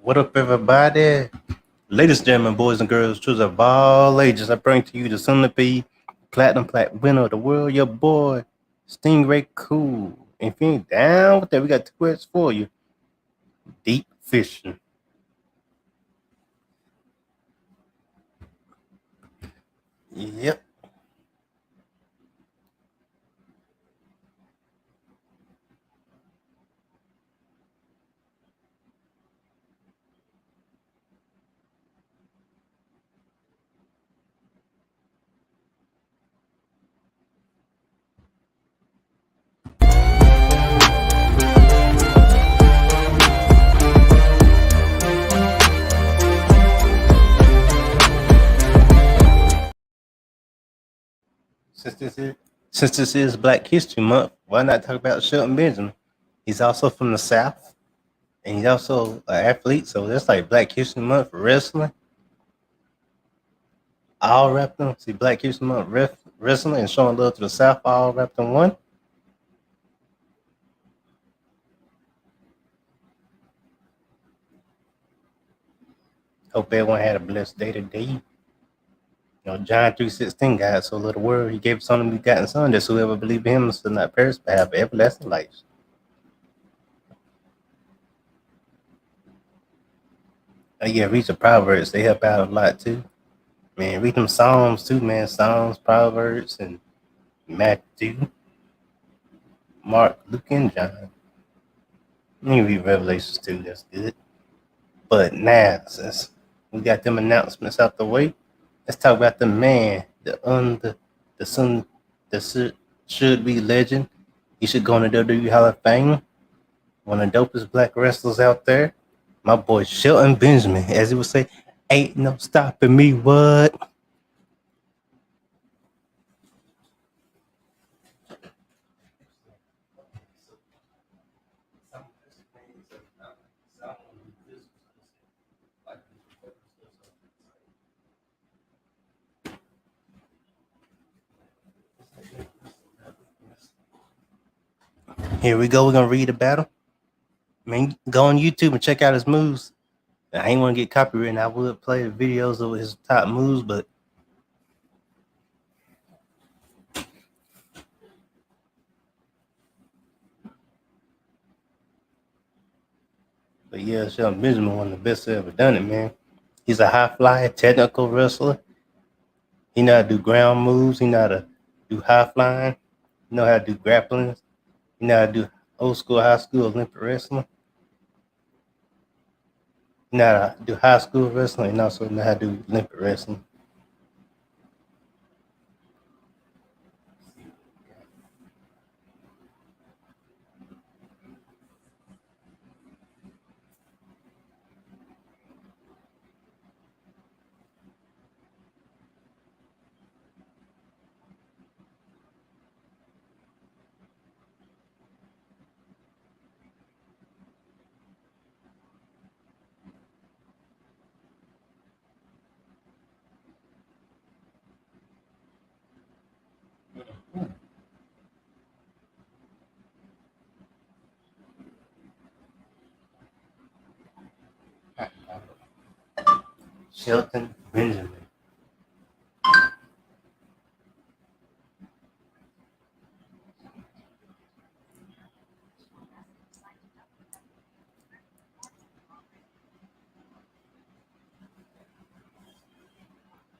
What up, everybody? Ladies and gentlemen, boys and girls, children of all ages, I bring to you the soon to be platinum plat winner of the world, your boy, Stingray Cool. And if you ain't down with that, we got 2 words for you: deep fishing. Yep. Since this is since this is Black History Month, why not talk about Shelton Benjamin? He's also from the South, and he's also an athlete, so that's like Black History Month for wrestling. All wrapped in see Black History Month wrestling and showing love to the South, all wrapped in one. Hope everyone had a blessed day today. John 3:16, God so little world, he gave his only begotten son, that whoever believe in him shall not perish but have everlasting life. Yeah, read the Proverbs, they help out a lot too. Man, read them Psalms too, man. Psalms, Proverbs, and Matthew, Mark, Luke, and John. You can read Revelations too, that's good. But now, since we got them announcements out the way, let's talk about the man, the son, the should be legend. He should go in the WWE Hall of Fame. One of the dopest black wrestlers out there. My boy Shelton Benjamin, as he would say, ain't no stopping me. What? Here we go. We're gonna read about him. Man, go on YouTube and check out his moves. I ain't want to get copyrighted. I would play the videos of his top moves, but yeah, Shelton Benjamin, one of the best that ever done it, man. He's a high flyer, technical wrestler. He know how to do ground moves. He know how to do high flying. He know how to do grappling. He know how to do old school, high school Olympic wrestling. He know how to do high school wrestling and also know how to do Olympic wrestling. Shelton Benjamin.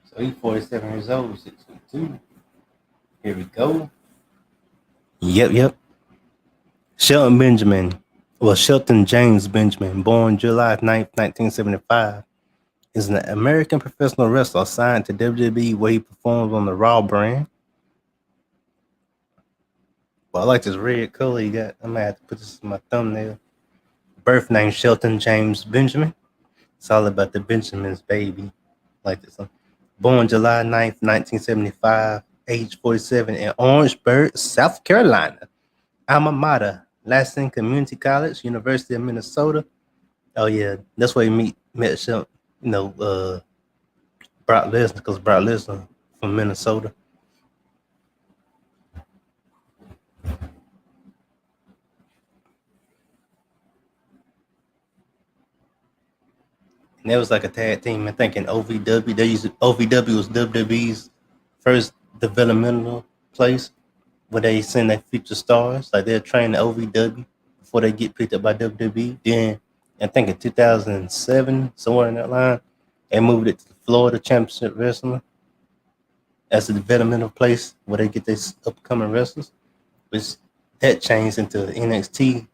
So he's 47 years old, 6'2". Here we go. Yep. Shelton Benjamin. Well, Shelton James Benjamin, born July 9th, 1975, is an American professional wrestler signed to WWE where he performs on the Raw brand. Well, I like this red color you got. I might have to put this in my thumbnail. Birth name Shelton James Benjamin. It's all about the Benjamins, baby. Like this one. Born July 9th, 1975, age 47 in Orangeburg, South Carolina. Alma mater, Lansing Community College, University of Minnesota. Oh yeah, that's where he met Shelton, Brock Lesnar, because Brock Lesnar from Minnesota. And that was like a tag team. I think in OVW, OVW was WWE's first developmental place where they send their future stars. Like they're trained at OVW before they get picked up by WWE. Then I think in 2007, somewhere in that line, they moved it to Florida Championship Wrestling as a developmental place where they get these upcoming wrestlers. Which that changed into NXT, I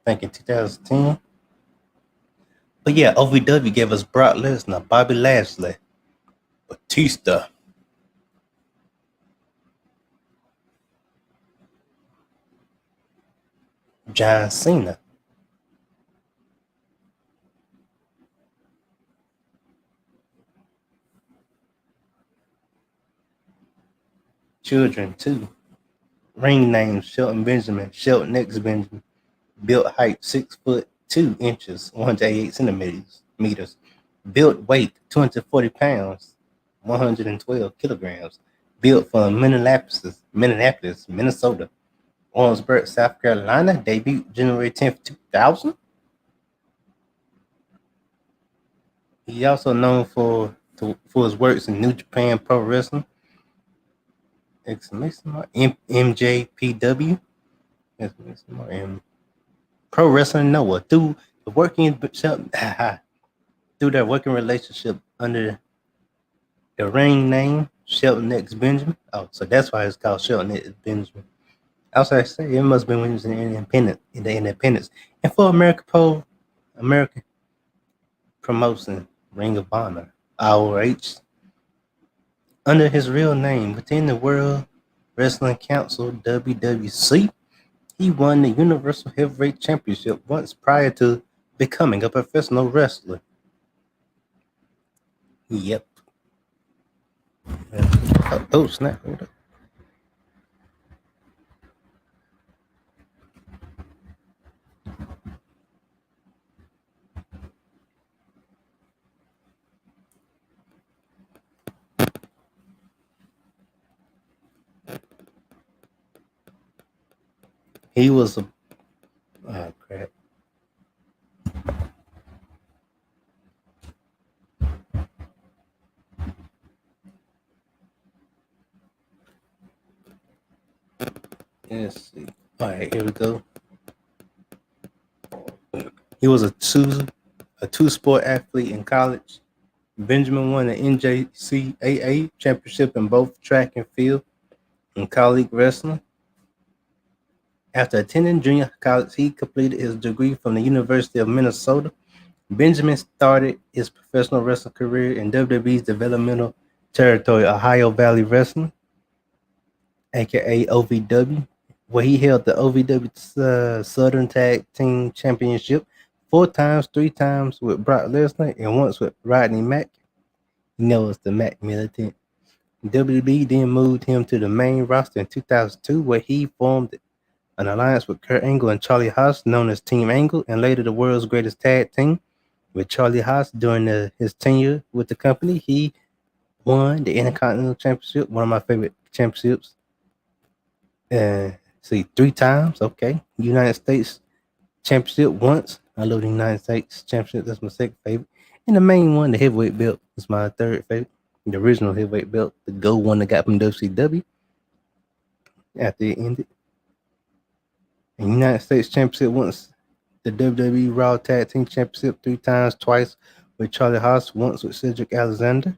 think in 2010. But yeah, OVW gave us Brock Lesnar, Bobby Lashley, Batista, John Cena, children too. Ring name Shelton Benjamin, Shelton X Benjamin. Built height 6'2" 188 centimeters. Built weight 240 pounds, 112 kilograms. Built from Minneapolis, Minnesota. Owensboro, South Carolina. Debuted January 10th, 2000. He also known for his works in New Japan Pro Wrestling, MJPW, Pro Wrestling Noah. Through the working through their working relationship under the ring name Shelton X Benjamin. Oh, so that's why it's called Shelton X Benjamin. Also, I say it must have been when he was in the independence, and for American promotion, Ring of Honor, ROH, under his real name within the World Wrestling Council (WWC). He won the Universal Heavyweight Championship once prior to becoming a professional wrestler. Yep. Oh, snap. Hold up. He was a. Oh, crap. Let's see. All right, here we go. He was a two sport athlete in college. Benjamin won the NJCAA championship in both track and field and collegiate wrestling. After attending junior college, he completed his degree from the University of Minnesota. Benjamin started his professional wrestling career in WWE's developmental territory, Ohio Valley Wrestling, aka OVW, where he held the OVW Southern Tag Team Championship 4 times, 3 times with Brock Lesnar, and once with Rodney Mack. You know, it's the Mack Militant. WWE then moved him to the main roster in 2002, where he formed an alliance with Kurt Angle and Charlie Haas, known as Team Angle, and later the world's greatest tag team. With Charlie Haas during his tenure with the company, he won the Intercontinental Championship, one of my favorite championships. See, 3 times, okay. United States Championship once. I love the United States Championship. That's my second favorite. And the main one, the heavyweight belt, is my third favorite. The original heavyweight belt, the gold one that got from WCW after it ended. And United States Championship once. The WWE Raw Tag Team Championship 3 times, twice with Charlie Haas, once with Cedric Alexander.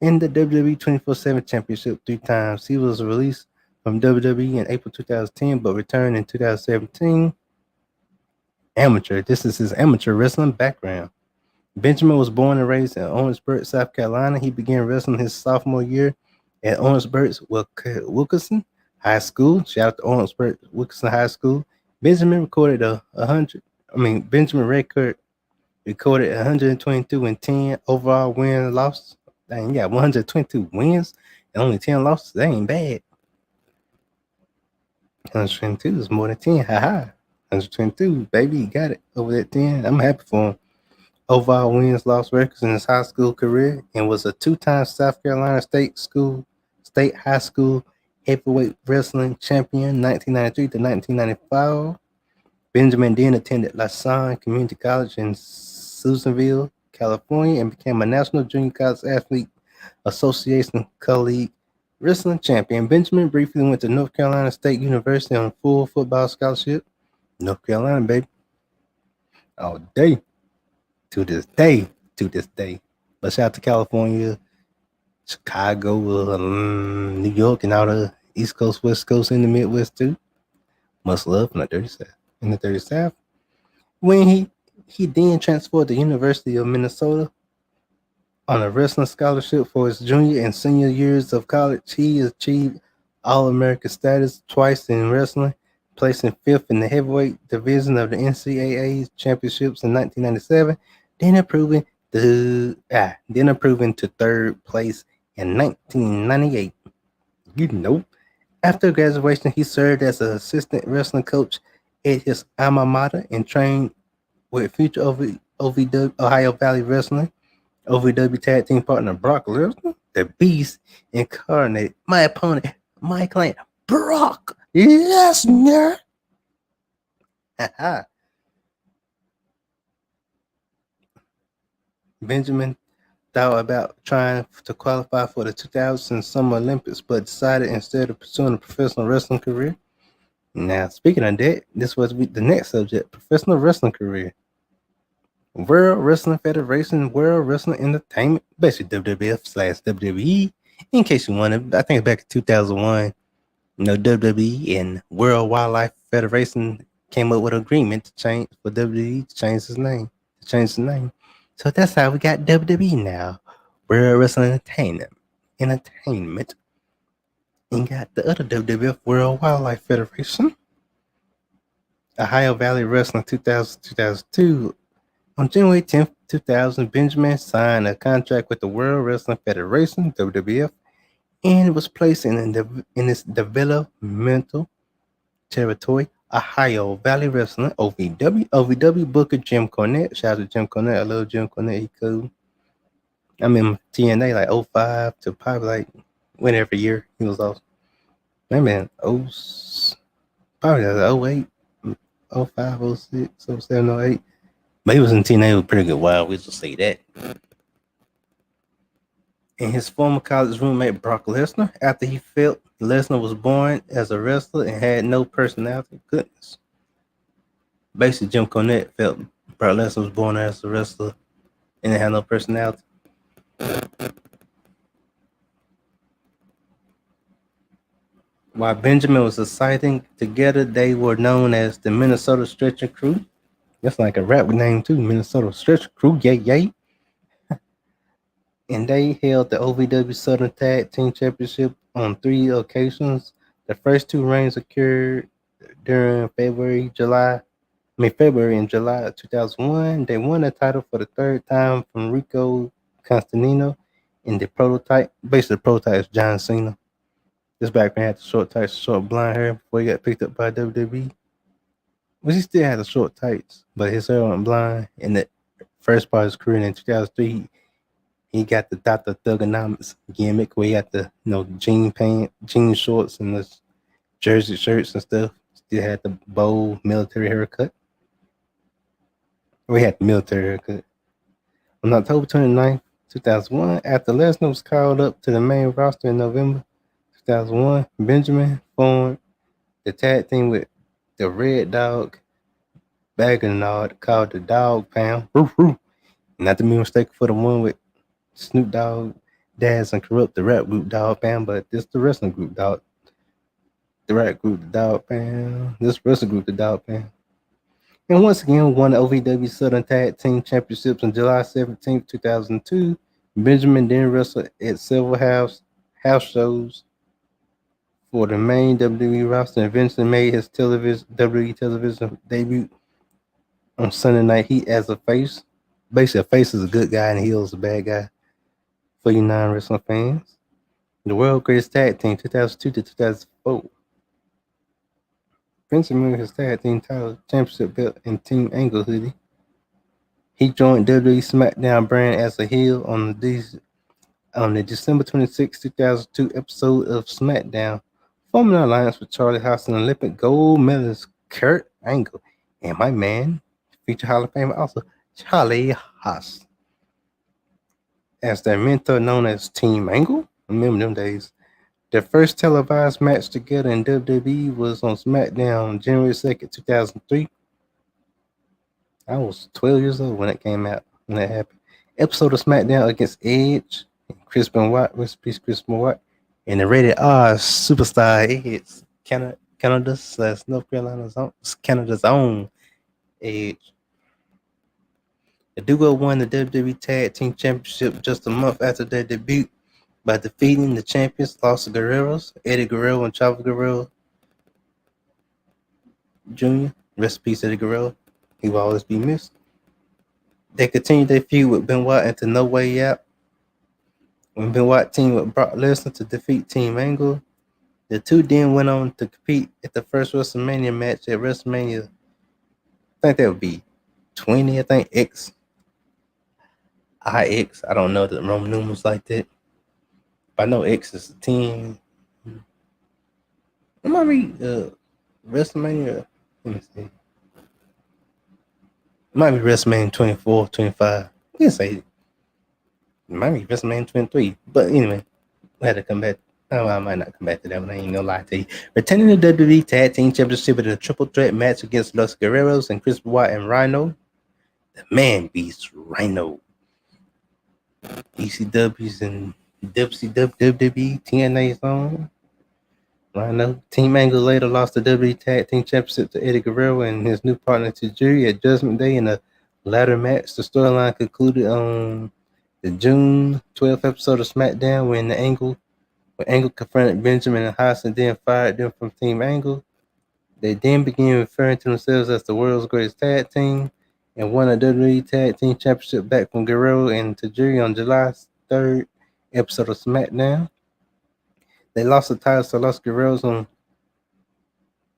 And the WWE 24/7 Championship 3 times. He was released from WWE in April 2010, but returned in 2017. Amateur. This is his amateur wrestling background. Benjamin was born and raised in Owensboro, South Carolina. He began wrestling his sophomore year at Owensboro Wilkinson High School. Shout out to Owensboro Wilkinson High School. Benjamin recorded Benjamin recorded 122 and 10 overall win losses. Dang, yeah, 122 wins and only 10 losses. That ain't bad. 122 is more than 10. Haha. 122, baby, he got it over that 10. I'm happy for him. Overall wins, loss records in his high school career, and was a 2 time South Carolina State High School heavyweight wrestling champion, 1993 to 1995. Benjamin then attended Lasalle Community College in Susanville, California, and became a National Junior College Athlete Association colleague wrestling champion. Benjamin briefly went to North Carolina State University on a full football scholarship. North Carolina, baby, all day to this day, to this day. But shout out to California, Chicago, New York, and all the East Coast, West Coast, and the Midwest too. Much love in the dirty South. In the dirty South, when he then transferred to the University of Minnesota on a wrestling scholarship for his junior and senior years of college. He achieved All-American status twice in wrestling, placing fifth in the heavyweight division of the NCAA championships in 1997, then improving to third place in 1998. You know, after graduation, he served as an assistant wrestling coach at his alma mater and trained with future OVW, Ohio Valley Wrestling OVW tag team partner Brock Lesnar, the Beast incarnate, my opponent, my client, Brock Lesnar. Benjamin thought about trying to qualify for the 2000 Summer Olympics, but decided instead of pursuing a professional wrestling career. Now, speaking of that, this was the next subject: professional wrestling career. World Wrestling Federation, World Wrestling Entertainment, basically WWF slash WWE. In case you wanted, I think back in 2001, WWE and World Wildlife Federation came up with an agreement to change for WWE to change his name, So that's how we got WWE now, World Wrestling Entertainment, and got the other WWF World Wildlife Federation, Ohio Valley Wrestling 2000-2002. On January 10th, 2000, Benjamin signed a contract with the World Wrestling Federation, WWF, and was placed in its developmental territory, Ohio Valley Wrestling, OVW. OVW Booker Jim Cornette. Shout out to Jim Cornette. I love Jim Cornette. He cool. I'm in TNA like 05 to probably like whenever year he was off. That man, probably like 08, 05, 06, 07, 08. But he was in TNA with pretty good while. We just say that. And his former college roommate Brock Lesnar, after he felt Lesnar was born as a wrestler and had no personality. Goodness. Basically, Jim Cornette felt Brock Lesnar was born as a wrestler and had no personality. While Benjamin was exciting together, they were known as the Minnesota Stretcher Crew. That's like a rap name too, Minnesota Stretcher Crew. Yay, yay. And they held the OVW Southern Tag Team Championship on 3 occasions. The first 2 reigns occurred during February and July of 2001. They won the title for the 3rd time from Rico Constantino in the prototype. Basically, the prototype is John Cena. This back man had the short tights, short blonde hair before he got picked up by WWE. But he still had the short tights, but his hair went blonde. In the first part of his career in 2003, he got the Dr. Thugonomics gimmick where he had the jean shorts and the jersey shirts and stuff. Still had the bold military haircut. We had the military haircut. On October 29th, 2001, after Lesnar was called up to the main roster in November 2001, Benjamin formed the tag team with the Red Dog Baggenard called the Dog Pound. Not to be mistaken for the one with Snoop Dogg, Daz, and Corrupt, the rap group Dog Pound, but this the wrestling group Dog. The rap group, the Dog Pound. This wrestling group, the Dog Pound. And once again, won the OVW Southern Tag Team Championships on July 17th, 2002. Benjamin then wrestled at several house shows for the main WWE roster and eventually made his WWE television debut on Sunday Night Heat as a face. Basically, a face is a good guy and a heel is a bad guy for you non-wrestling fans. The World Greatest Tag Team 2002 to 2004. Benjamin won his tag team title championship belt and Team Angle hoodie. He joined WWE SmackDown brand as a heel on the December 26, 2002 episode of SmackDown, forming an alliance with Charlie Haas and Olympic gold medalist Kurt Angle and my man, future Hall of Famer also, Charlie Haas. as their mentor known as Team Angle. Remember them days. Their first televised match together in WWE was on SmackDown January 2nd, 2003. I was 12 years old when it came out, when that happened. Episode of SmackDown against Edge, Chris Benoit, recipes Chris Benoit, and the rated R superstar Edge, Canada's North Carolina's own, Canada's own Edge. The duo won the WWE Tag Team Championship just a month after their debut by defeating the champions Los Guerreros, Eddie Guerrero and Chavo Guerrero Jr. Rest in peace, Eddie Guerrero. He will always be missed. They continued their feud with Benoit into No Way Out. When Benoit teamed with Brock Lesnar to defeat Team Angle, the two then went on to compete at the first WrestleMania match at WrestleMania. I think that would be 20. I think IX. I don't know the Roman numerals like that. But I know X is 10. It might be WrestleMania. Let me see. It might be WrestleMania 24, 25. You can say it might be WrestleMania 23. But anyway, I had to come back. Oh, I might not come back to that one. I ain't gonna lie to you. Retaining the WWE Tag Team Championship in a triple threat match against Los Guerreros and Chris Benoit and Rhino. The man beats Rhino. ECW's and WCW, WWE, TNA's on. Rhino. Team Angle later lost the WWE Tag Team Championship to Eddie Guerrero and his new partner Tajiri at Judgment Day in a ladder match. The storyline concluded on the June 12th episode of SmackDown when Angle confronted Benjamin and Haas and then fired them from Team Angle. They then began referring to themselves as the world's greatest tag team and won a WWE Tag Team Championship back from Guerrero and Tajiri on July 3rd episode of SmackDown. They lost the titles to Los Guerreros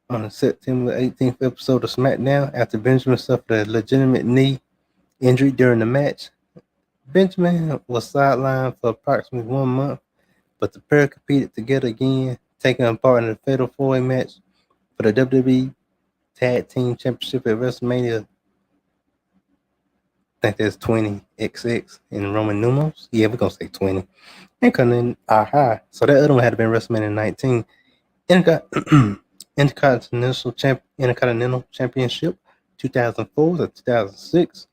on the September 18th episode of SmackDown after Benjamin suffered a legitimate knee injury during the match. Benjamin was sidelined for approximately 1 month, but the pair competed together again, taking part in a fatal four-way match for the WWE Tag Team Championship at WrestleMania. I think that's 20XX in Roman numerals. Yeah, we're gonna say 20. And coming aha. So that other one had to been WrestleMania 19. Intercontinental Championship 2004 to 2006.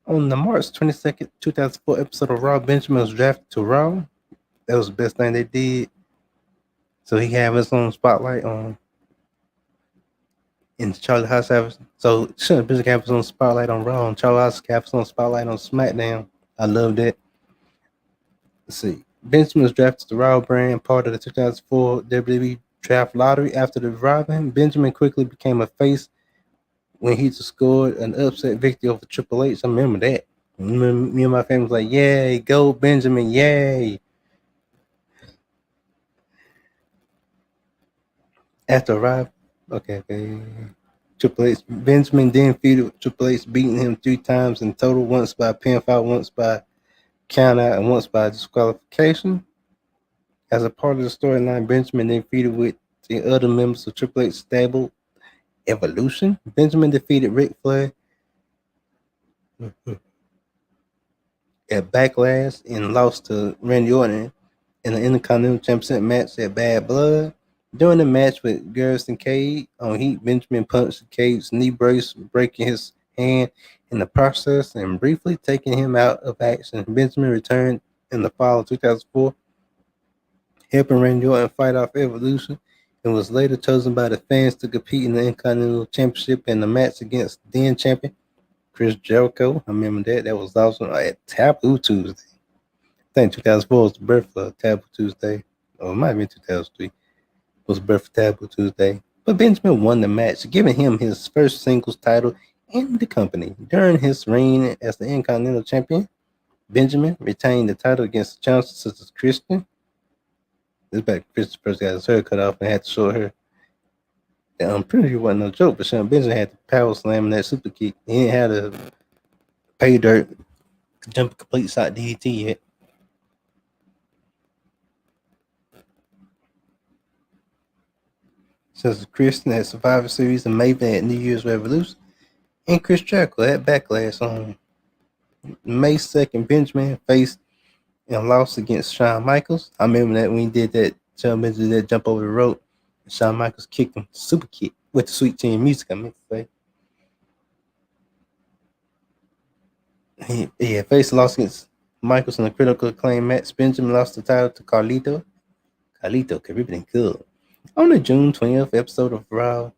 On the March 22nd, 2004 episode of Raw, Benjamin was drafted to Raw. That was the best thing they did. So he had his own spotlight on in Charlie Haas. So Benjamin have his own spotlight on Raw, and Charlie Haas have his own spotlight on SmackDown. I love that. Let's see. Benjamin was drafted to Raw brand, part of the 2004 WWE Draft Lottery. After the driving, Benjamin quickly became a face when he scored an upset victory over Triple H. I remember that. Me and my family was like, yay, go Benjamin, yay. After arrival, okay. Triple H, Benjamin then feuded Triple H, beating him 3 times in total, once by pinfall, once by countout, and once by disqualification. As a part of the storyline, Benjamin then feuded with the other members of Triple H stable Evolution. Benjamin defeated Ric Flair at Backlash and lost to Randy Orton in the Intercontinental Championship match at Bad Blood. During the match with Garrison Cage on Heat, Benjamin punched Cage's knee brace, breaking his hand in the process and briefly taking him out of action. Benjamin returned in the fall of 2004, helping Randy Orton fight off Evolution, and was later chosen by the fans to compete in the Intercontinental Championship in the match against then champion Chris Jericho. I remember that. That was awesome at Taboo Tuesday. I think 2004 was the birth of Taboo Tuesday. Or it might have been 2003. Was the birth of Taboo Tuesday. But Benjamin won the match, giving him his first singles title in the company. During his reign as the Intercontinental Champion, Benjamin retained the title against challenges such as Christian. This back Christian first got his hair cut off and had to show her. And I'm pretty sure it wasn't no joke, but Sean Benjamin had the power slam and that super kick. He didn't have the pay dirt jump complete shot DDT yet. Since Christian at Survivor Series and Maven at New Year's Revolution, and Chris Jericho at Backlash on May 2nd, Benjamin faced and lost against Shawn Michaels. I remember that when he did that, Shawn Benjamin did that jump over the rope. Shawn Michaels kicked him, super kick, with the Sweet Chin music, I meant to say. He had faced lost against Michaels in a critical acclaim match. Benjamin lost the title to Carlito. Carlito, Caribbean Cool. On the June 20th episode of Raw,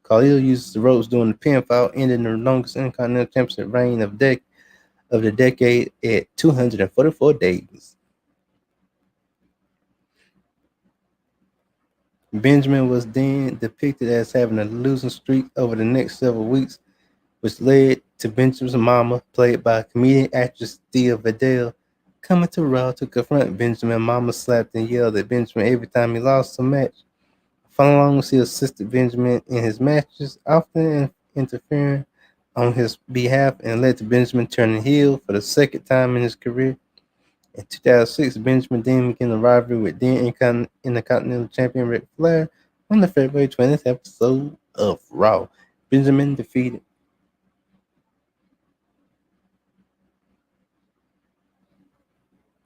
Carlito used the ropes during the pinfall, ending the longest Intercontinental Championship reign of the decade at 244 days. Benjamin was then depicted as having a losing streak over the next several weeks, which led to Benjamin's mama, played by comedian actress Thea Vidal, coming to Raw to confront Benjamin. Mama slapped and yelled at Benjamin every time he lost a match. Following, she assisted Benjamin in his matches, often interfering on his behalf, and led to Benjamin turning heel for the second time in his career. In 2006, Benjamin then began a rivalry with then Intercontinental Champion Ric Flair on the February 20th episode of Raw. Benjamin defeated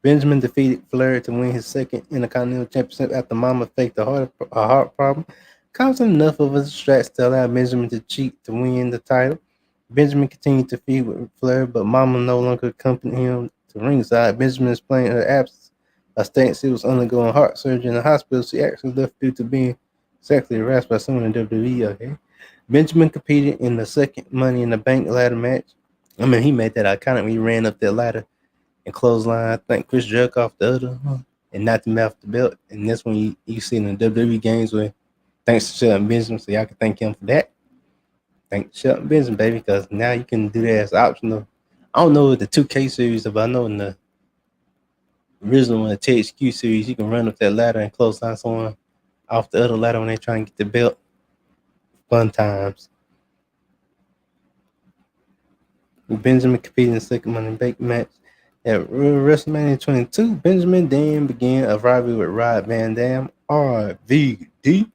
Benjamin defeated Flair to win his second Intercontinental Championship after Mama faked a heart problem, causing enough of a distraction to allow Benjamin to cheat to win the title. Benjamin continued to feud with Flair, but Mama no longer accompanied him to ringside. Benjamin explained her absence by stating she was undergoing heart surgery in the hospital. She actually left due to being sexually harassed by someone in WWE. Okay, Benjamin competed in the second Money in the Bank ladder match. I mean, he made that iconic when he ran up that ladder and clothesline. I think Chris Jericho off the other one and knocked him off the belt. And that's when you see in the WWE games where thanks to Shelton Benjamin, so y'all can thank him for that. Thank Shelton Benjamin, baby, because now you can do that as optional. I don't know the 2K series, but I know in the original one, the THQ series, you can run up that ladder and clothesline someone off the other ladder when they try and get the belt. Fun times. Benjamin competed in the second Money in the Bank match at WrestleMania 22. Benjamin then began a rivalry with Rod Van Dam, RVD,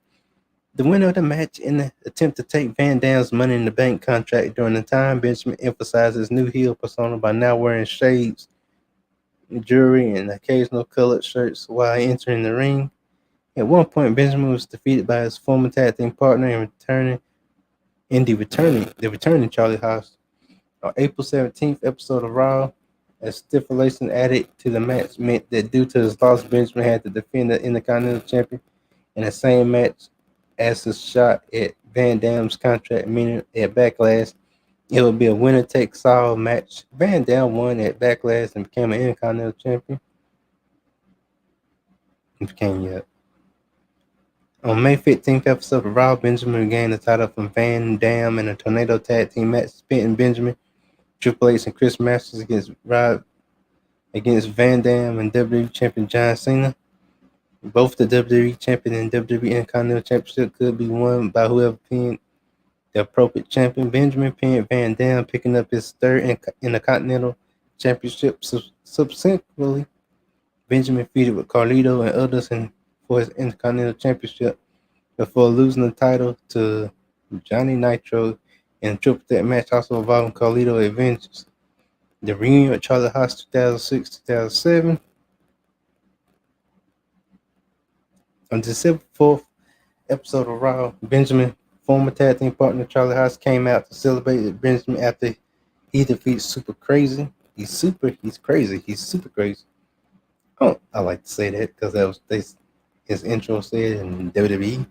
the winner of the match. In the attempt to take Van Dam's Money in the Bank contract during the time, Benjamin emphasized his new heel persona by now wearing shades, jewelry, and occasional colored shirts while entering the ring. At one point, Benjamin was defeated by his former tag team partner the returning Charlie Haas. On April 17th episode of Raw, a stipulation added to the match meant that due to his loss, Benjamin had to defend the Intercontinental Champion in the same match as his shot at Van Dam's contract, meaning at Backlash, it would be a winner takes all match. Van Dam won at Backlash and became an Intercontinental Champion. He became, yeah. On May 15th episode of Raw, Benjamin regained the title from Van Dam in a tornado tag team match, pitting Benjamin, Triple H, and Chris Masters against Van Dam and WWE Champion John Cena. Both the WWE Champion and WWE Intercontinental Championship could be won by whoever pinned the appropriate champion. Benjamin pinned Van Dam, picking up his third Intercontinental Championship. Subsequently, Benjamin feuded with Carlito and others for his Intercontinental Championship before losing the title to Johnny Nitro in a triple threat match also involving Carlito Avengers. The reunion with Charlie Haas 2006-2007. On December 4th episode of Raw, Benjamin, former tag team partner Charlie Haas, came out to celebrate Benjamin after he defeated Super Crazy. He's crazy. He's super crazy. Oh, I like to say that because that was his intro said in WWE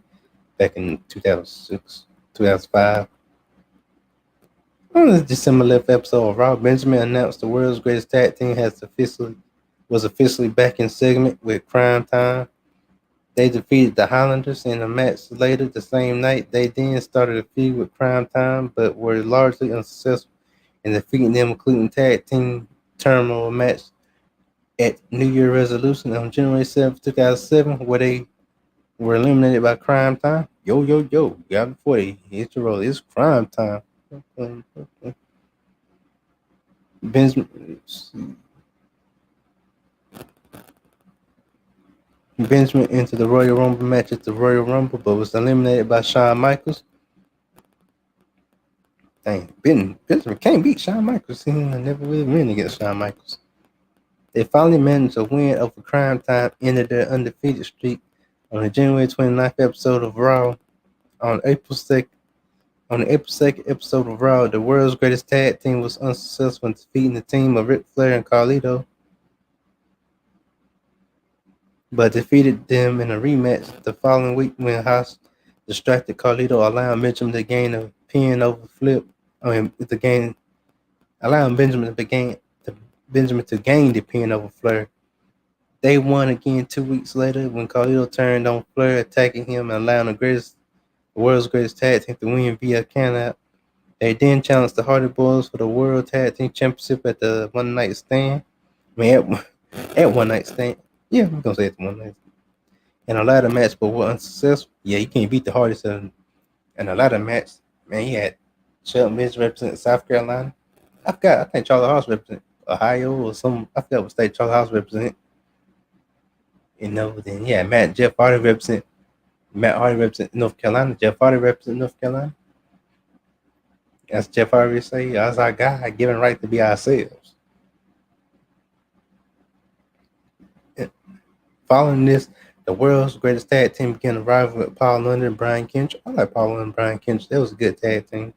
back in 2006, 2005. On the December 11th episode of Raw, Benjamin announced the world's greatest tag team was officially back in segment with Crime Time. They defeated the Highlanders in a match later the same night. They then started a feud with Crime Time, but were largely unsuccessful in defeating them, including tag team turmoil match at New Year Resolution on January 7th, 2007, where they were eliminated by Crime Time. Yo, yo, yo. Got before they hit the roll. It's Crime Time. Benjamin entered the Royal Rumble match at the Royal Rumble, but was eliminated by Shawn Michaels. Dang, Benjamin can't beat Shawn Michaels. He never will win against Shawn Michaels. They finally managed to win over Crime Time, ended their undefeated streak on the January 29th episode of Raw. On April 2nd, on the April 2nd episode of Raw, the world's greatest tag team was unsuccessful in defeating the team of Ric Flair and Carlito, but defeated them in a rematch the following week when Haas distracted Carlito, allowing Benjamin to gain a pin over Flip. To gain, allowing Benjamin to gain the pin over Flair. They won again 2 weeks later when Carlito turned on Flair, attacking him and allowing the world's greatest tag team to win via countout. They then challenged the Hardy Boys for the World Tag Team Championship at the One Night Stand. I mean, at One Night Stand. Yeah, I'm gonna say it's One Night. In a ladder match, but were unsuccessful. Yeah, you can't beat the Hardys in a ladder match. Man, he had Shelton represent South Carolina. I forgot. I think Charlie House represent Ohio or some. I forgot what state Charlie House represent. Then yeah, Matt Hardy represent North Carolina. Jeff Hardy represent North Carolina. As Jeff Hardy say, as our guy, given right to be ourselves. Following this, the world's greatest tag team began a rival with Paul London and Brian Kendrick. I like Paul London and Brian Kendrick. That was a good tag team.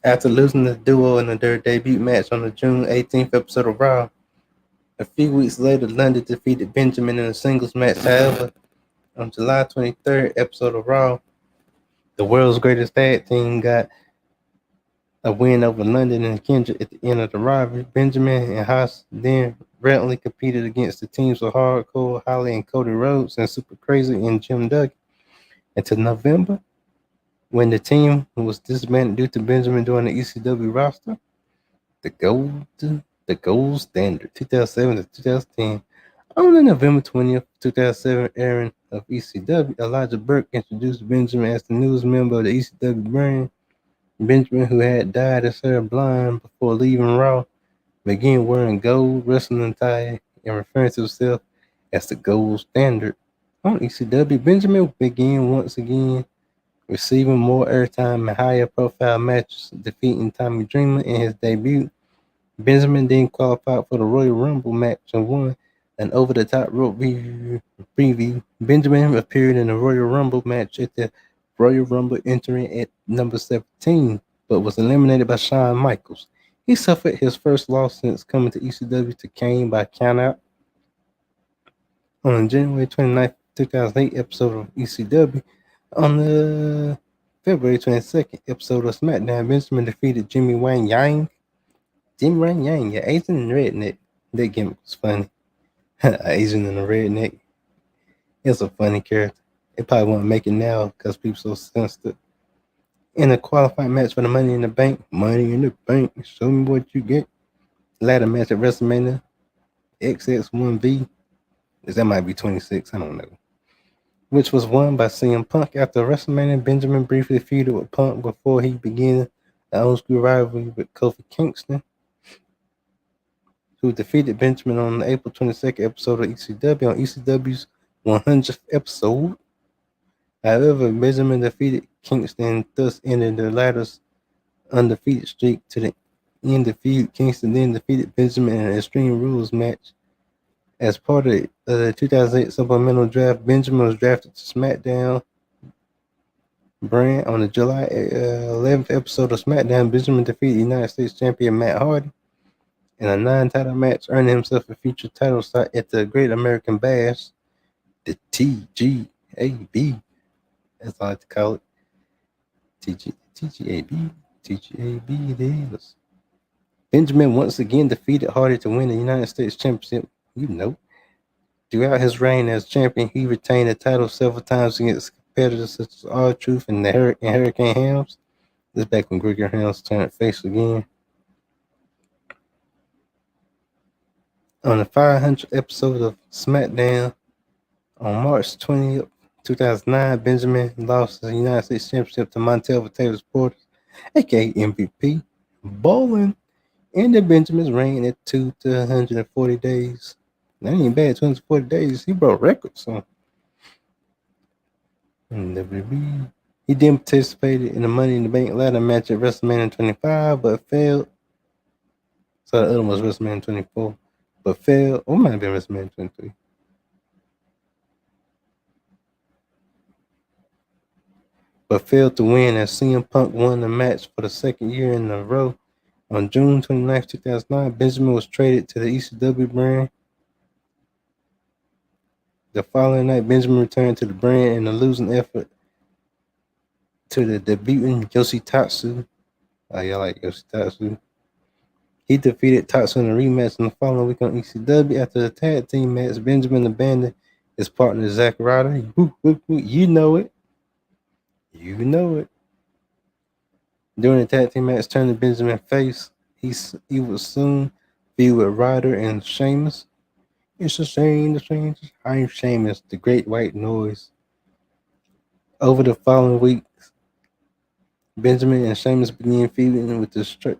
After losing the duo in their debut match on the June 18th episode of Raw, a few weeks later, London defeated Benjamin in a singles match. However, on July 23rd episode of Raw, the world's greatest tag team got a win over London and Kendrick at the end of the rivalry. Benjamin and Haas then randomly competed against the teams of Hardcore, Holly, and Cody Rhodes, and Super Crazy and Jim Duggan. Until November, when the team was disbanded due to Benjamin joining the ECW roster, the gold standard, 2007 to 2010. On the November 20th, 2007 airing of ECW, Elijah Burke introduced Benjamin as the newest member of the ECW brand. Benjamin, who had dyed his hair blonde before leaving Raw, began wearing gold wrestling attire and referring to himself as the gold standard. On ECW, Benjamin began once again receiving more airtime and higher profile matches, defeating Tommy Dreamer in his debut. Benjamin then qualified for the Royal Rumble match and won an over-the-top rope preview. Benjamin appeared in the Royal Rumble match at the Royal Rumble, entering at number 17, but was eliminated by Shawn Michaels. He suffered his first loss since coming to ECW to Kane by countout. On January 29th, 2008 episode of ECW, on the February 22nd episode of SmackDown, Benjamin defeated Jimmy Wang Yang. Jimmy Wang Yang, yeah, Asian and redneck. That gimmick was funny. Asian and a redneck. It's a funny character. They probably won't make it now because people so sensitive. In a qualifying match for the Money in the Bank, show me what you get. Ladder match at WrestleMania, XX1V, that might be 26, I don't know. Which was won by CM Punk. After WrestleMania, Benjamin briefly feuded with Punk before he began the old school rivalry with Kofi Kingston, who defeated Benjamin on the April 22nd episode of ECW on ECW's 100th episode. However, Benjamin defeated Kingston, thus ending the latter's undefeated streak. To the end of the feud, Kingston then defeated Benjamin in an Extreme Rules match. As part of the 2008 supplemental draft, Benjamin was drafted to SmackDown brand. On the July 11th episode of SmackDown, Benjamin defeated United States Champion Matt Hardy in a non-title match, earning himself a future title shot at the Great American Bash, the TGAB. That's all I like to call it. TGAB it is. Benjamin once again defeated Hardy to win the United States Championship. Throughout his reign as champion, he retained the title several times against competitors such as R-Truth and Hurricane Helms. This is back when Gregor Helms turned face again. On the 500th episode of SmackDown on March 20th, 2009, Benjamin lost the United States Championship to Montel Vitalis Porter, aka MVP. Bowling ended Benjamin's reign at 240 days. That ain't bad, 240 days. He broke records. So. WWE He then participated in the Money in the Bank ladder match at WrestleMania 25, but failed. So the other one was WrestleMania 24, but failed. Or it might have been WrestleMania 23, but failed to win as CM Punk won the match for the second year in a row. On June 29, 2009, Benjamin was traded to the ECW brand. The following night, Benjamin returned to the brand in a losing effort to the debuting Yoshitatsu. Oh, y'all like Yoshitatsu? He defeated Tatsu in a rematch in the following week on ECW. After the tag team match, Benjamin abandoned his partner Zack Ryder. You know it. You know it. During the tag team match, turning Benjamin face, he was soon feud with Ryder and Sheamus. It's a shame, the strangers. I'm Sheamus, the Great White Noise. Over the following weeks, Benjamin and Sheamus began feuding with the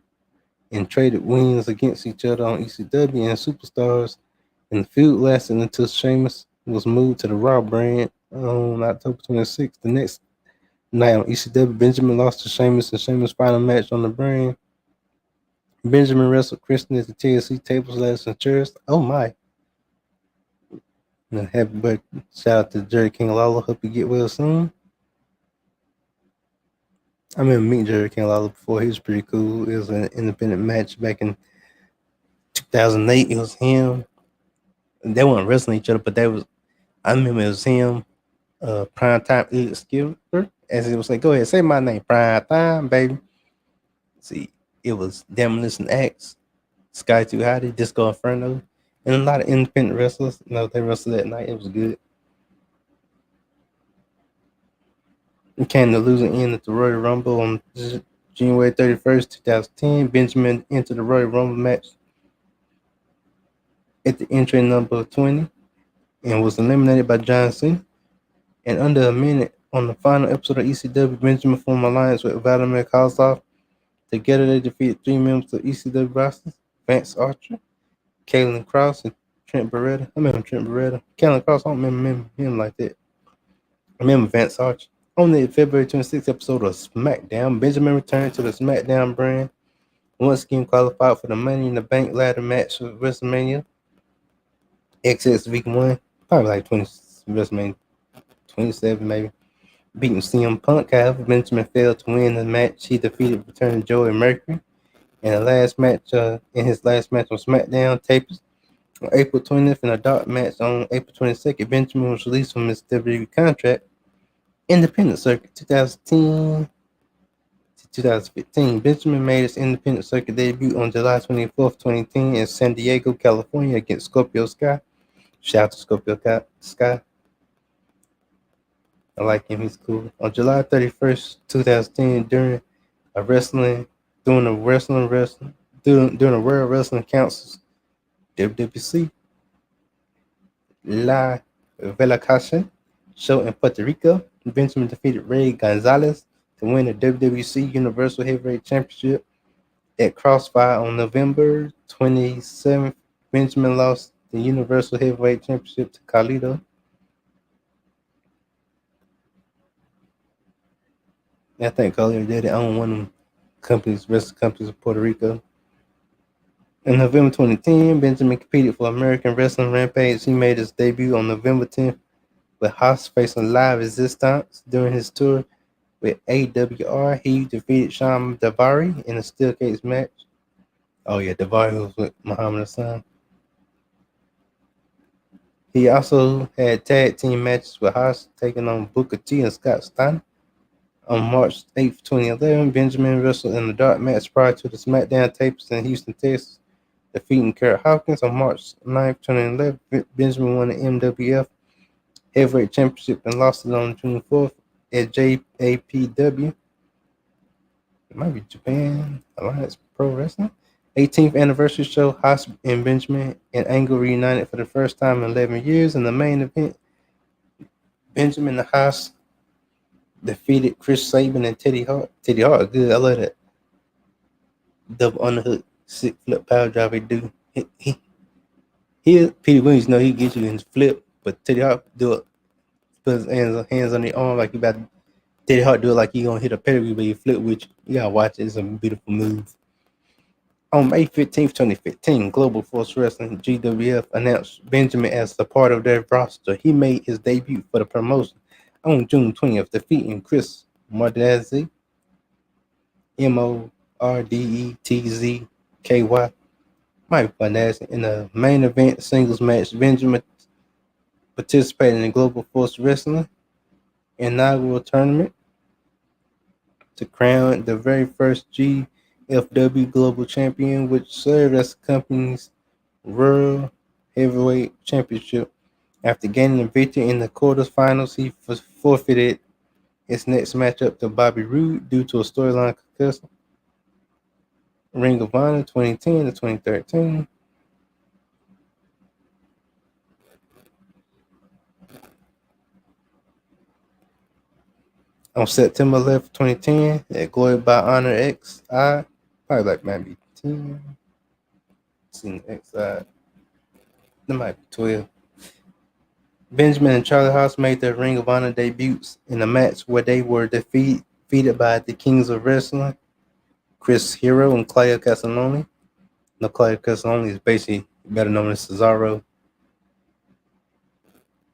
and traded wins against each other on ECW and Superstars. And the feud lasted until Sheamus was moved to the Raw brand on October 26th. The next night on ECW, Benjamin lost to Sheamus in Sheamus' final match on the brand. Benjamin wrestled Christian at the TLC tables, ladders, and chairs. Oh my. And happy birthday. Shout out to Jerry King Lawler. Hope you get well soon. I remember meeting Jerry King Lawler before. He was pretty cool. It was an independent match back in 2008. It was him. They weren't wrestling each other, but I remember it was him, Prime Time Elliot Skipper. As it was like, go ahead, say my name, Prime Time, baby. See, it was Demolition X, Sky Too Hotty, Disco Inferno, and a lot of independent wrestlers. They wrestled that night. It was good. It came to losing end at the Royal Rumble on January 31st, 2010. Benjamin entered the Royal Rumble match at the entry number 20 and was eliminated by John Cena. And under a minute on the final episode of ECW, Benjamin formed an alliance with Vladimir Kozlov. Together, they defeated three members of ECW roster: Vance Archer, Kalen Cross, and Trent Beretta. I remember Trent Beretta. Kalen Cross, I don't remember him like that. I remember Vance Archer. On the February 26th episode of SmackDown, Benjamin returned to the SmackDown brand. Once again qualified for the Money in the Bank ladder match with WrestleMania XX Week 1. Probably like WrestleMania 27 maybe. Beating CM Punk. However, Benjamin failed to win the match. He defeated returning Joey Mercury in his last match on SmackDown tapes on April 20th. In a dark match on April 22nd, Benjamin was released from his WWE contract. Independent circuit 2010 to 2015. Benjamin made his independent circuit debut on July 24th, 2010 in San Diego, California against Scorpio Sky. Shout out to Scorpio Sky. I like him. He's cool. On July 31st, 2010, during a World Wrestling Council's WWC La Velacación show in Puerto Rico, Benjamin defeated Ray Gonzalez to win the WWC Universal Heavyweight Championship. At Crossfire on November 27th, Benjamin lost the Universal Heavyweight Championship to Carlito. I think Carlito did it on one of them wrestling companies in Puerto Rico. In November 2010, Benjamin competed for American Wrestling Rampage. He made his debut on November 10th with Haas facing Live Resistance. During his tour with AWR, he defeated Sean Daivari in a steel cage match. Oh yeah, Daivari was with Muhammad Hassan. He also had tag team matches with Haas, taking on Booker T and Scott Steiner. On March 8th, 2011, Benjamin wrestled in a dark match prior to the SmackDown tapes in Houston, Texas, defeating Kurt Hawkins. On March 9th, 2011, Benjamin won the MWF Heavyweight Championship and lost it on June 4th at JAPW. It might be Japan Alliance Pro Wrestling. 18th anniversary show, Haas and Benjamin and Angle reunited for the first time in 11 years. In the main event, Benjamin and Haas defeated Chris Sabin and Teddy Hart. Teddy Hart, good. I love that. Double underhook, sick flip power drive he do. He Petey Williams, he get you in his flip, but Teddy Hart do it. Put his hands on the arm like he about to Teddy Hart do it like he gonna hit a pedigree, but he flip with you. You gotta watch it. It's a beautiful move. On May 15th, 2015, Global Force Wrestling (GWF) announced Benjamin as a part of their roster. He made his debut for the promotion on June 20th, defeating Chris Mordezzi, Mordezky, Mike Mordezzi, in the main event singles match. Benjamin participated in the Global Force Wrestling inaugural tournament to crown the very first GFW Global Champion, which served as the company's World Heavyweight Championship. After gaining a victory in the quarterfinals, he forfeited his next matchup to Bobby Roode due to a storyline concussion. Ring of Honor 2010 to 2013. On September 11th, 2010, at Glory by Honor XI, probably like maybe 10. Seen XI. There might be 12. Benjamin and Charlie Haas made their Ring of Honor debuts in a match where they were defeated by the Kings of Wrestling, Chris Hero and Claudio Castagnoli. No, Claudio Castagnoli is basically better known as Cesaro.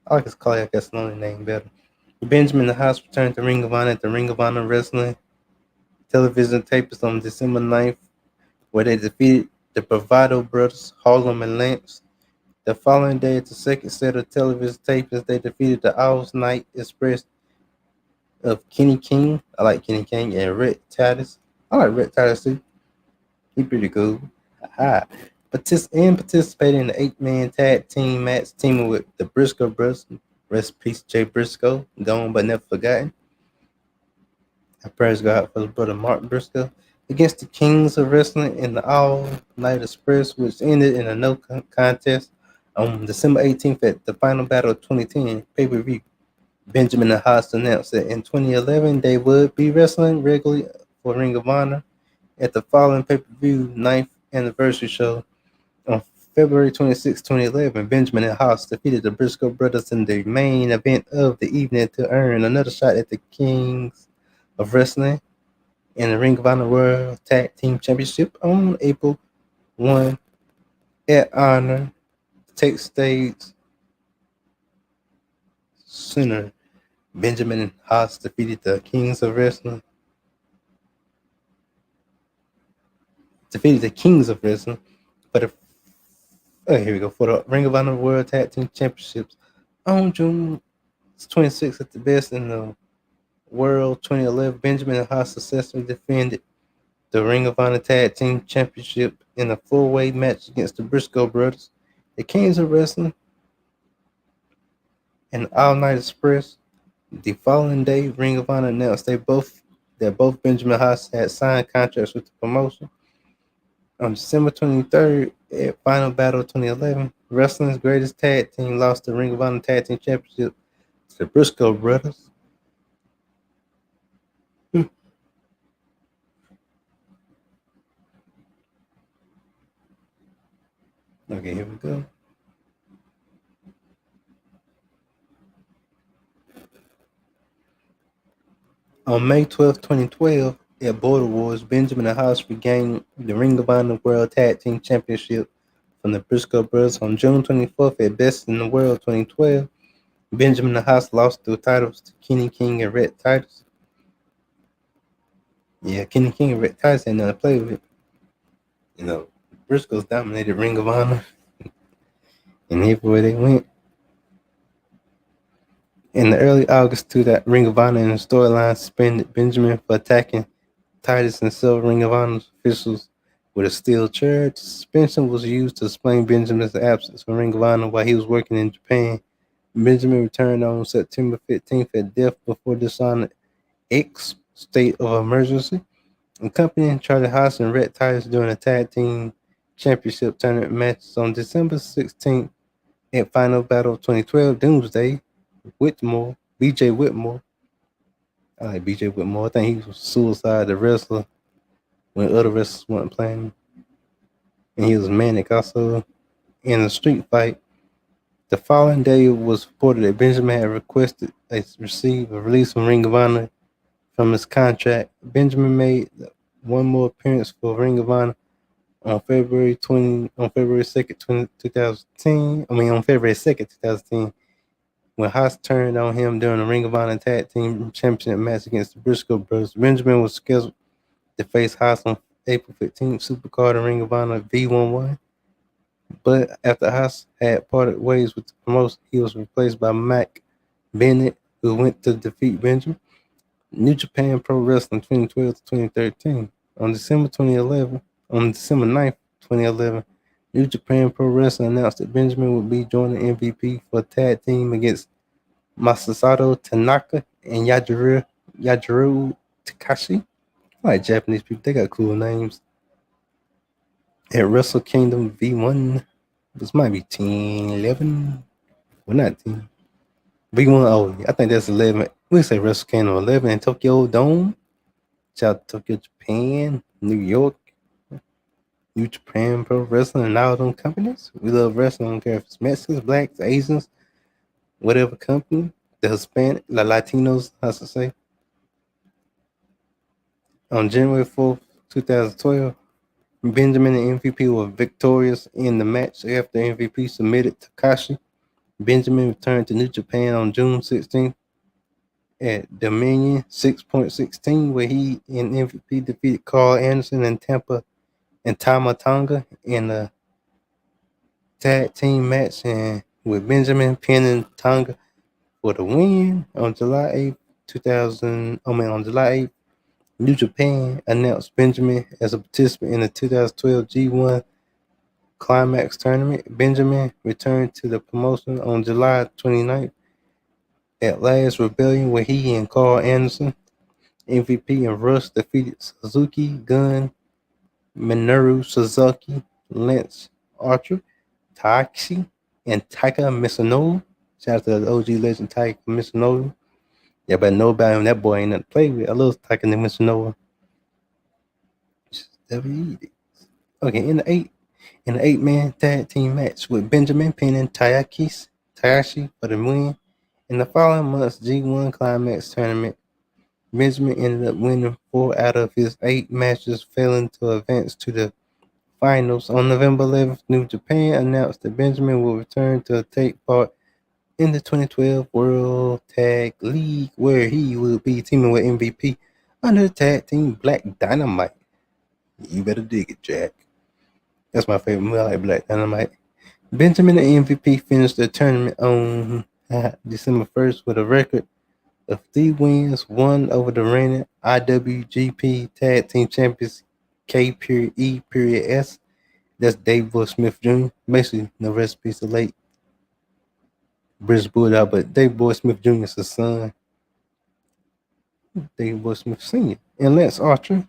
I like his Claudio Castagnoli name better. Benjamin and Haas returned to Ring of Honor at the Ring of Honor Wrestling television tapings on December 9th, where they defeated the Bravado Brothers, Harlem and Lance. The following day, at the second set of television tapings, they defeated the All Night Express of Kenny King. I like Kenny King and Red Titus. I like Red Titus too. He pretty cool. Aha. Participating in the 8-man tag team match, teaming with the Briscoe Brothers. Rest in peace, Jay Briscoe. Gone but never forgotten. Our prayers go out for his brother Mark Briscoe. Against the Kings of Wrestling in the All Night Express, which ended in a no contest on December 18th at the final battle of 2010 pay-per-view. Benjamin and Haas announced that in 2011 they would be wrestling regularly for Ring of Honor at the following pay-per-view 9th anniversary show. On February 26, 2011, Benjamin and Haas defeated the Briscoe Brothers in the main event of the evening to earn another shot at the Kings of Wrestling and the Ring of Honor World Tag Team Championship on April 1 at Honor Tech Stage Center. Benjamin and Haas defeated the Kings of Wrestling. For the here we go for the Ring of Honor World Tag Team Championships on June 26th at the Best in the World 2011. Benjamin and Haas successfully defended the Ring of Honor Tag Team Championship in a four-way match against the Briscoe Brothers, the Kings of Wrestling, and All Night Express. The following day, Ring of Honor announced that both Benjamin and Haas had signed contracts with the promotion. On December 23rd, at Final Battle 2011, Wrestling's Greatest Tag Team lost the Ring of Honor Tag Team Championship to the Briscoe Brothers. Okay, here we go. On May 12, 2012, at Border Wars, Benjamin and Haas regained the Ring of Honor World Tag Team Championship from the Briscoe Brothers. On June 24th, at Best in the World 2012, Benjamin and Haas lost the titles to Kenny King and Red Titus. Yeah, Kenny King and Red Titus ain't nothing to play with. You know, Briscoes dominated Ring of Honor, and everywhere they went. In the early August, to that Ring of Honor and the storyline suspended Benjamin for attacking Titus and several Ring of Honor officials with a steel chair. The suspension was used to explain Benjamin's absence from Ring of Honor while he was working in Japan. Benjamin returned on September 15th at Death Before Dishonor X state of emergency, accompanying Charlie Haas and Red Titus during a tag team championship tournament matches on December 16th at Final Battle 2012 Doomsday. BJ Whitmore. I like BJ Whitmore. I think he was Suicide, the wrestler, when other wrestlers weren't playing. And he was Manic also. In a street fight, the following day it was reported that Benjamin had requested receive a release from Ring of Honor from his contract. Benjamin made one more appearance for Ring of Honor on February 2nd, 2010. I mean on February 2nd, 2010, when Haas turned on him during the Ring of Honor Tag Team Championship match against the Briscoe Brothers. Benjamin was scheduled to face Haas on April 15th, Supercard and Ring of Honor V11. But after Haas had parted ways with the promotion, he was replaced by Mac Bennett, who went to defeat Benjamin. New Japan Pro Wrestling 2012 to 2013. On December 9th, 2011, New Japan Pro Wrestling announced that Benjamin would be joining MVP for a tag team against Masasato Tanaka and Yajiro Takashi. I like Japanese people, they got cool names. At Wrestle Kingdom V1, this might be 10, 11. Well, not 10. V1, oh, I think that's 11. We say Wrestle Kingdom 11 in Tokyo Dome. Shout out to Tokyo, Japan, New York, New Japan Pro Wrestling, and all them companies. We love wrestling. I don't care if it's Mexicans, Blacks, Asians, whatever company. The Hispanic, the Latinos, I should say. On January 4th, 2012, Benjamin and MVP were victorious in the match after MVP submitted Takashi. Benjamin returned to New Japan on June 16th at Dominion 6.16, where he and MVP defeated Carl Anderson and Tama Tonga in a tag team match, and with Benjamin pinning Tonga for the win. On July 8th, on July 8th, New Japan announced Benjamin as a participant in the 2012 G1 Climax tournament. Benjamin returned to the promotion on July 29th at Last Rebellion, where he and Carl Anderson, MVP, and Rush defeated Suzuki Gun, Minoru Suzuki, Lance Archer, Taxi, and Taika Misonobu. Shout out to the OG legend Taika Misonobu. Yeah, but know about him. That boy ain't nothing to play with. I love Taika Misonobu. Okay, in the 8-man tag team match with Benjamin pinning Tayashi for the win. In the following month's G1 Climax tournament, Benjamin ended up winning 4 out of his 8 matches, failing to advance to the finals. On November 11th, New Japan announced that Benjamin will return to take part in the 2012 World Tag League, where he will be teaming with MVP under the tag team Black Dynamite. You better dig it, Jack. That's my favorite movie. I like Black Dynamite. Benjamin and MVP finished the tournament on December 1st with a record of 3 wins, 1 over the reigning IWGP Tag Team Champions K.E.S. That's Dave Boy Smith Jr. Basically, no recipes to late British Bulldog, but Dave Boy Smith Jr. is his son. Dave Boy Smith Sr. And Lance Archer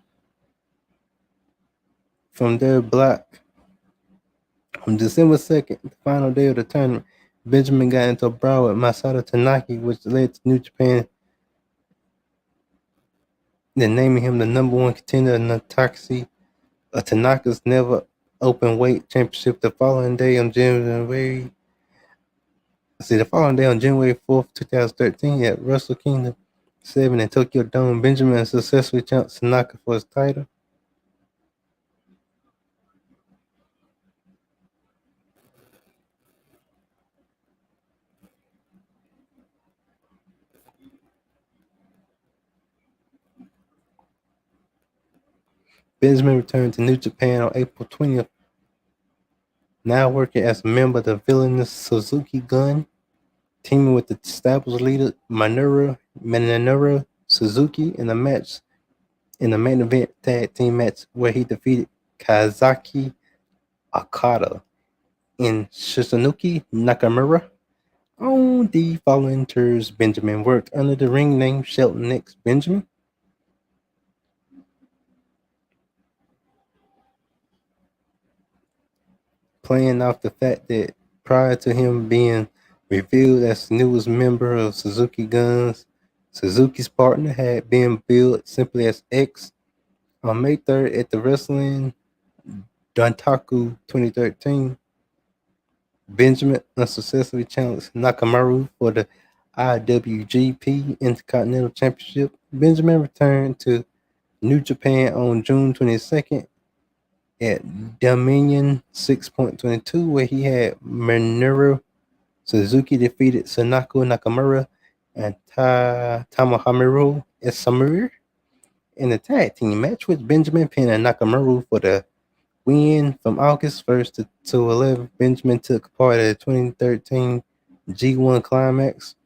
from their block. On December 2nd, the final day of the tournament, Benjamin got into a brawl with Masato Tanaki, which led to New Japan then naming him the number 1 contender in Tanaka's never open weight championship. The following day on January 4th, 2013, at Wrestle Kingdom 7 in Tokyo Dome, Benjamin successfully challenged Tanaka for his title. Benjamin returned to New Japan on April 20th, now working as a member of the villainous Suzuki Gun, teaming with the established leader Minoru Suzuki in the main event tag team match where he defeated Kazaki Okada and Shizunuki Nakamura. On the following tours, Benjamin worked under the ring name Shelton X Benjamin. Playing off the fact that prior to him being revealed as the newest member of Suzuki Guns, Suzuki's partner had been billed simply as X. On May 3rd at the Wrestling Dontaku 2013, Benjamin unsuccessfully challenged Nakamura for the IWGP Intercontinental Championship. Benjamin returned to New Japan on June 22nd at Dominion 6.22, where he had Minoru Suzuki defeated Sanako Nakamura and Tomohiro Isamura in a tag team match, with Benjamin pinning Nakamura for the win. From August 1st to 11th, Benjamin took part in the 2013 G1 Climax,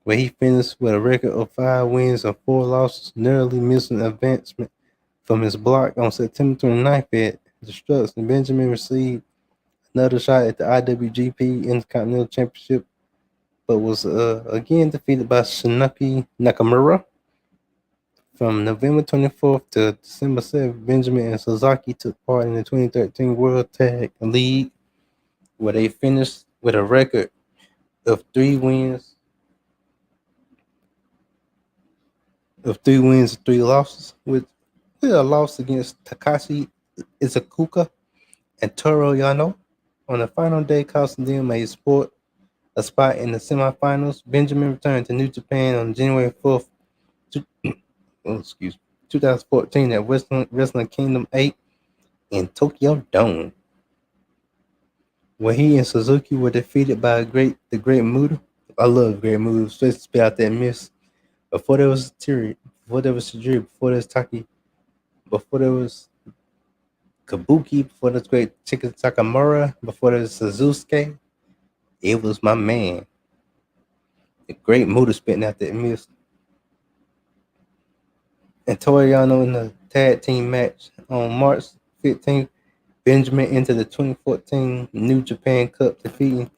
where he finished with a record of 5 wins and 4 losses, narrowly missing advancement from his block on September 29th at Destruction. Benjamin received another shot at the IWGP Intercontinental Championship, but was again defeated by Shinaki Nakamura. From November 24th to December 7th, Benjamin and Sasaki took part in the 2013 World Tag League, where they finished with a record of 3 wins, and 3 losses, with a loss against Takashi Izukuka and Toru Yano on the final day, costing them a spot in the semifinals. Benjamin returned to New Japan on January 4th, 2014 at Wrestling Kingdom 8 in Tokyo Dome, where he and Suzuki were defeated by the Great Muta. I love Great Muta, especially spit out that miss. Before there was Tajiri, before there was Taki, before there was Kabuki, before there was Great Chicken Sakamura, before there was Suzuki, it was my man. The Great Muta spitting out that miss. And Toriano in the tag team match on March 15th, Benjamin entered the 2014 New Japan Cup, defeating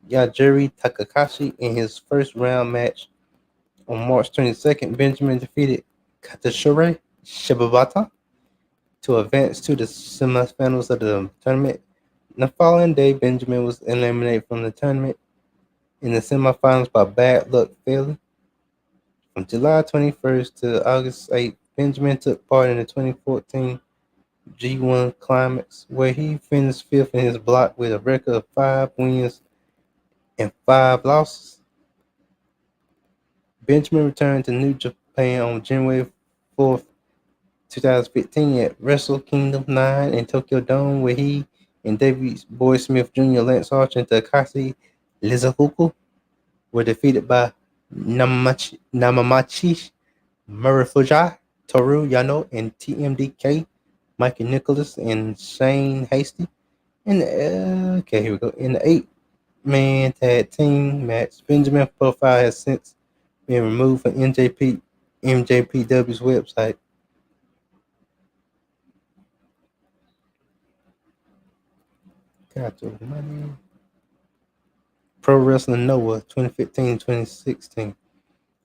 Yajiri Takahashi in his first round match. On March 22nd, Benjamin defeated Katashiro Shibata to advance to the semifinals of the tournament. The following day, Benjamin was eliminated from the tournament in the semifinals by bad luck failure. From July 21st to August 8th, Benjamin took part in the 2014 G1 Climax, where he finished fifth in his block with a record of 5 wins and 5 losses. Benjamin returned to New Japan on January 4th, 2015 at Wrestle Kingdom 9 in Tokyo Dome, where he and Davey Boy Smith Jr., Lance Archer, and Takashi Lizahuku were defeated by Namamachi Marufuji, Toru Yano, and TMDK, Mikey Nicholas, and Shane Hasty. Here we go. In the 8-man tag team match, Benjamin profile has since been removed from MJPW's website. Got your money. Pro Wrestling Noah 2015-2016.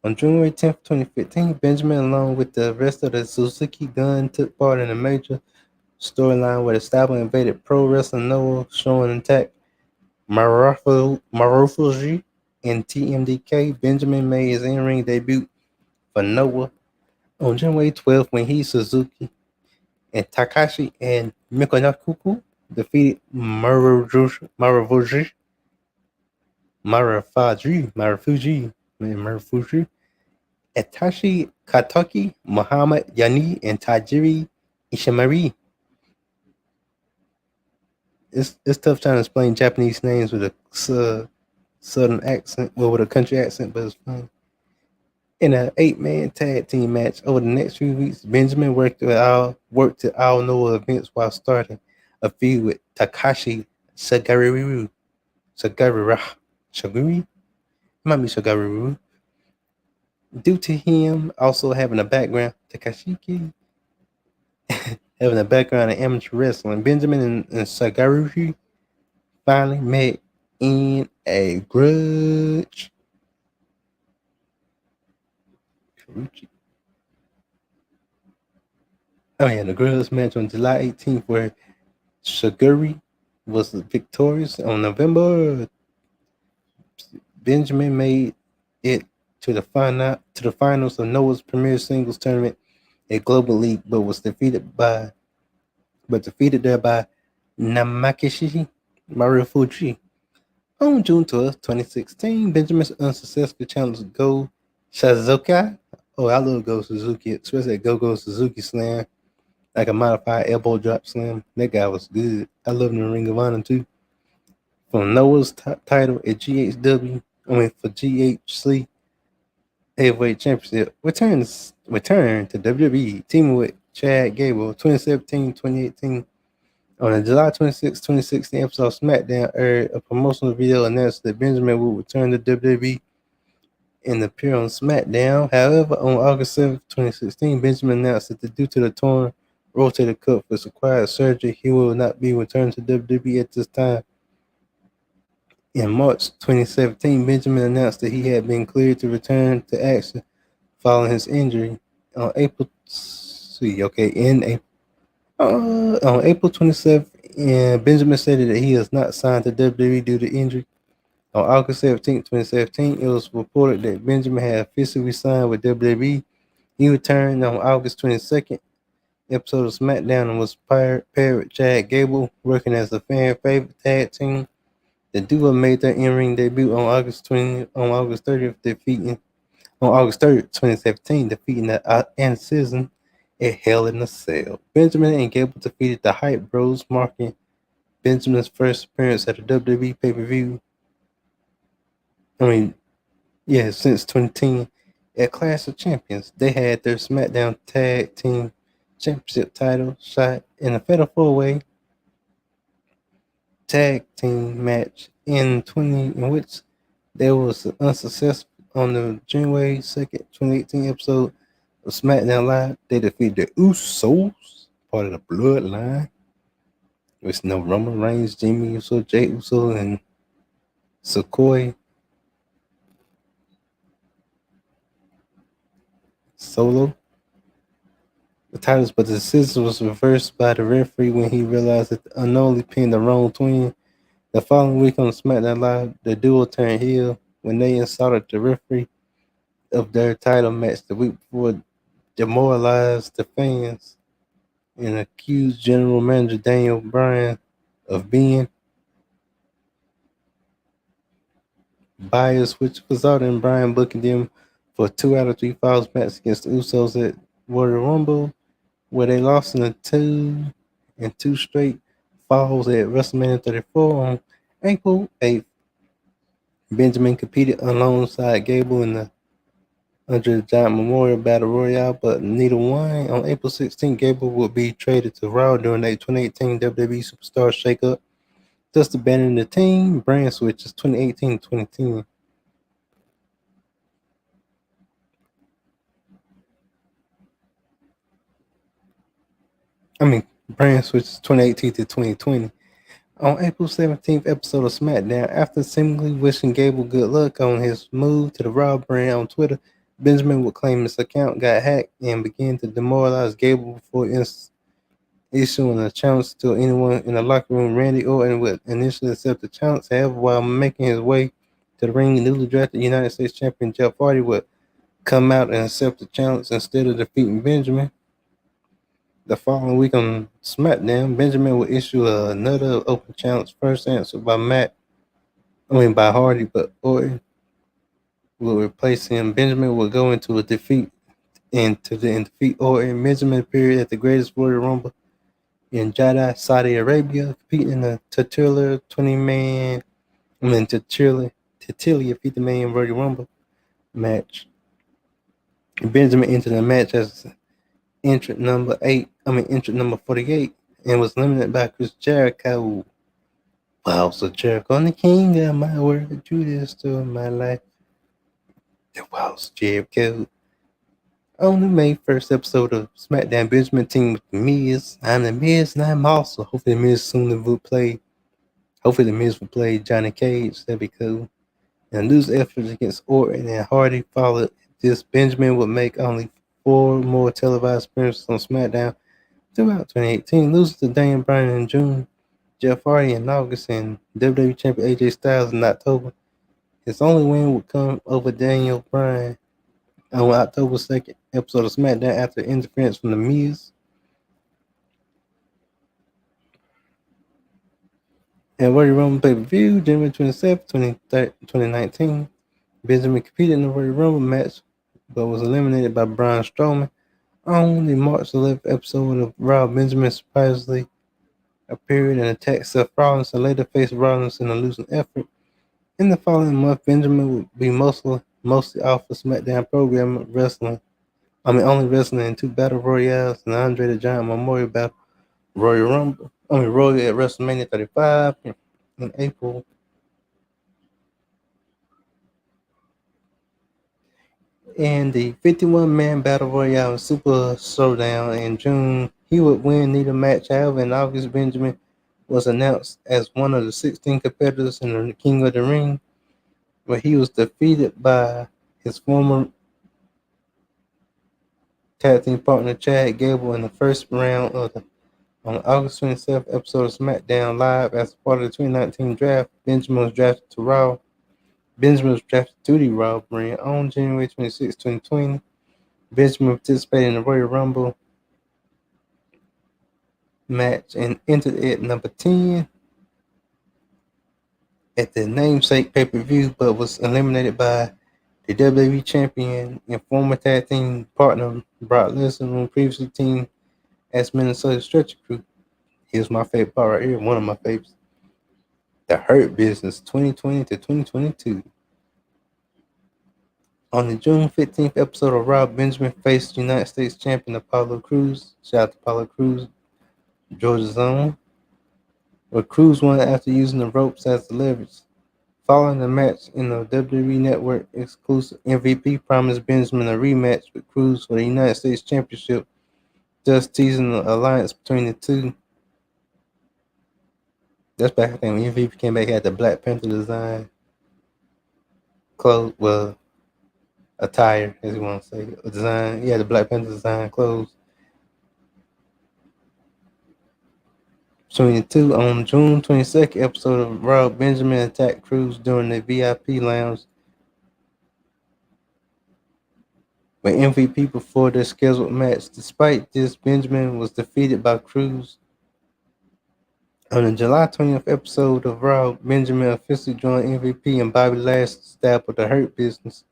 On January 10th, 2015, Benjamin, along with the rest of the Suzuki Gun, took part in a major storyline where the stable invaded Pro Wrestling Noah, showing attack Marufuji and TMDK. Benjamin made his in-ring debut for Noah on January 12th when he, Suzuki, and Takashi and Mikonakuku defeated Marufuji, Itachi Katoki, Muhammad Yani, and Tajiri Ishimari. It's tough trying to explain Japanese names with a southern accent, well, with a country accent, but it's fun. In an 8-man tag team match over the next few weeks, Benjamin worked at all Noah events while starting a feud with Takashi Sagariru. Shaguri? It might be Shagariru. Due to him also having a background, Takashiki having a background in amateur wrestling, Benjamin and Sagarushi finally met in a grudge. The grudge match on July 18th, where Shaguri was victorious. On November, Benjamin made it to the finals of Noah's premier singles tournament at Global League, but defeated there by Namakishi Marufuji. On June 12th, 2016, Benjamin unsuccessfully challenged Go Shizuka Oh, I love Go Suzuki, especially Go Suzuki Slam, like a modified elbow drop slam. That guy was good. I love him in Ring of Honor too. From Noah's title at for GHC Heavyweight Championship, return to WWE, teaming with Chad Gable, 2017-2018. On the July 26, 2016 episode of SmackDown aired, a promotional video announced that Benjamin would return to WWE and appear on SmackDown. However, on August 7th, 2016, Benjamin announced that due to the torn rotator cuff which required surgery, he will not be returning to WWE at this time. In March 2017, Benjamin announced that he had been cleared to return to action following his injury. On April, see, okay, in April, on April 27th, and Benjamin stated that he is not signed to WWE due to injury. On August 17th, 2017, it was reported that Benjamin had officially signed with WWE. He returned on August 22nd episode of SmackDown and was paired with Chad Gable, working as a fan favorite tag team. The duo made their in-ring debut on August 30th, defeating on August 3rd, 2017, defeating the Ancison at Hell in a Cell. Benjamin and Gable defeated the Hype Bros, marking Benjamin's first appearance at a WWE pay-per-view. I mean, yeah, since 2010. At Clash of Champions, they had their SmackDown Tag Team Championship title shot in a Fatal 4-Way tag team match in which they was unsuccessful on the January 2nd, 2018 episode of SmackDown Live. They defeated the Usos, part of the Bloodline, with no Roman Reigns, Jimmy Uso, Jay Uso, and Sequoia Solo. The titles, but the decision was reversed by the referee when he realized that the unknowingly pinned the wrong twin. The following week on SmackDown Live, the duo turned heel when they insulted the referee of their title match the week before, demoralized the fans, and accused General Manager Daniel Bryan of being biased, which resulted in Bryan booking them for 2 out of 3 falls match against the Usos at Royal Rumble, where they lost in two straight falls at WrestleMania 34 on April 8th. Benjamin competed alongside Gable in the Andre the Giant Memorial Battle Royale, but neither won. On April 16th, Gable would be traded to Raw during the 2018 WWE Superstar Shakeup, thus abandoning the team. Brand switches 2018-2010. Brand switches 2018 to 2020. On April 17th episode of SmackDown, after seemingly wishing Gable good luck on his move to the Raw brand on Twitter, Benjamin would claim his account got hacked and began to demoralize Gable before issuing a challenge to anyone in the locker room. Randy Orton would initially accept the challenge. However, while making his way to the ring, newly drafted United States champion Jeff Hardy would come out and accept the challenge instead of defeating Benjamin. The following week on SmackDown, Benjamin would issue another open challenge, first answered by Hardy, but Orton will replace him. Benjamin would go into a defeat Orton. Benjamin appeared at the Greatest Royal Rumble in Jeddah, Saudi Arabia, competing in a titular 20-man, titular 50-man Royal Rumble match. Benjamin entered the match as entrant number 48, and was limited by Chris Jericho. Wow, so Jericho and the King of my word, Judas to my life. The Walls Jericho. On the May 1st episode of SmackDown, Benjamin teamed with The Miz. I'm The Miz and I'm also. Hopefully, The Miz soon will play. Hopefully, The Miz will play Johnny Cage. That'd be cool. And lose efforts against Orton and Hardy followed this. Benjamin would make only 4 more televised appearances on SmackDown throughout 2018, losing to Daniel Bryan in June, Jeff Hardy in August, and WWE Champion AJ Styles in October. His only win would come over Daniel Bryan on October 2nd episode of SmackDown after interference from The Miz. And Royal Rumble pay-per-view, January 27th, 2019. Benjamin competed in the Royal Rumble match but was eliminated by Braun Strowman. On the March 11th episode of Raw, Benjamin surprisingly appeared and attacked Seth Rollins and later faced Rollins in a losing effort. In the following month, Benjamin would be mostly off the SmackDown program, only wrestling in two battle royales and Andre the Giant Memorial Battle Royal Rumble. Royal at WrestleMania 35 in April. And the 51-man Battle Royale Super Showdown in June, he would win neither match. However, in August, Benjamin was announced as one of the 16 competitors in the King of the Ring, where he was defeated by his former tag team partner Chad Gable in the first round of the on August 27th episode of SmackDown Live. As part of the 2019 draft, Benjamin was drafted to Raw. Benjamin was drafted to the Raw brand on January 26, 2020. Benjamin participated in the Royal Rumble match and entered at number 10 at the namesake pay-per-view, but was eliminated by the WWE champion and former tag team partner Brock Lesnar, who previously teamed as Minnesota Stretcher Crew. Here's my favorite part right here, one of my favorites. The Hurt Business 2020 to 2022. On the June 15th episode of Raw, Benjamin faced United States champion Apollo Crews. Shout out to Apollo Crews, Georgia's own. Where Crews won after using the ropes as the leverage. Following the match in the WWE Network exclusive, MVP promised Benjamin a rematch with Crews for the United States Championship, thus teasing the alliance between the two. That's back, I think, when MVP came back, he had the Black Panther design clothes, well, attire, as you want to say, a design. He had the Black Panther design clothes. Between the two, on June 22nd episode of Raw, Benjamin attacked Crews during the VIP lounge with MVP before their scheduled match. Despite this, Benjamin was defeated by Crews. On the July 20th episode of Raw, Benjamin officially joined MVP and Bobby Lashley staff with the Hurt Business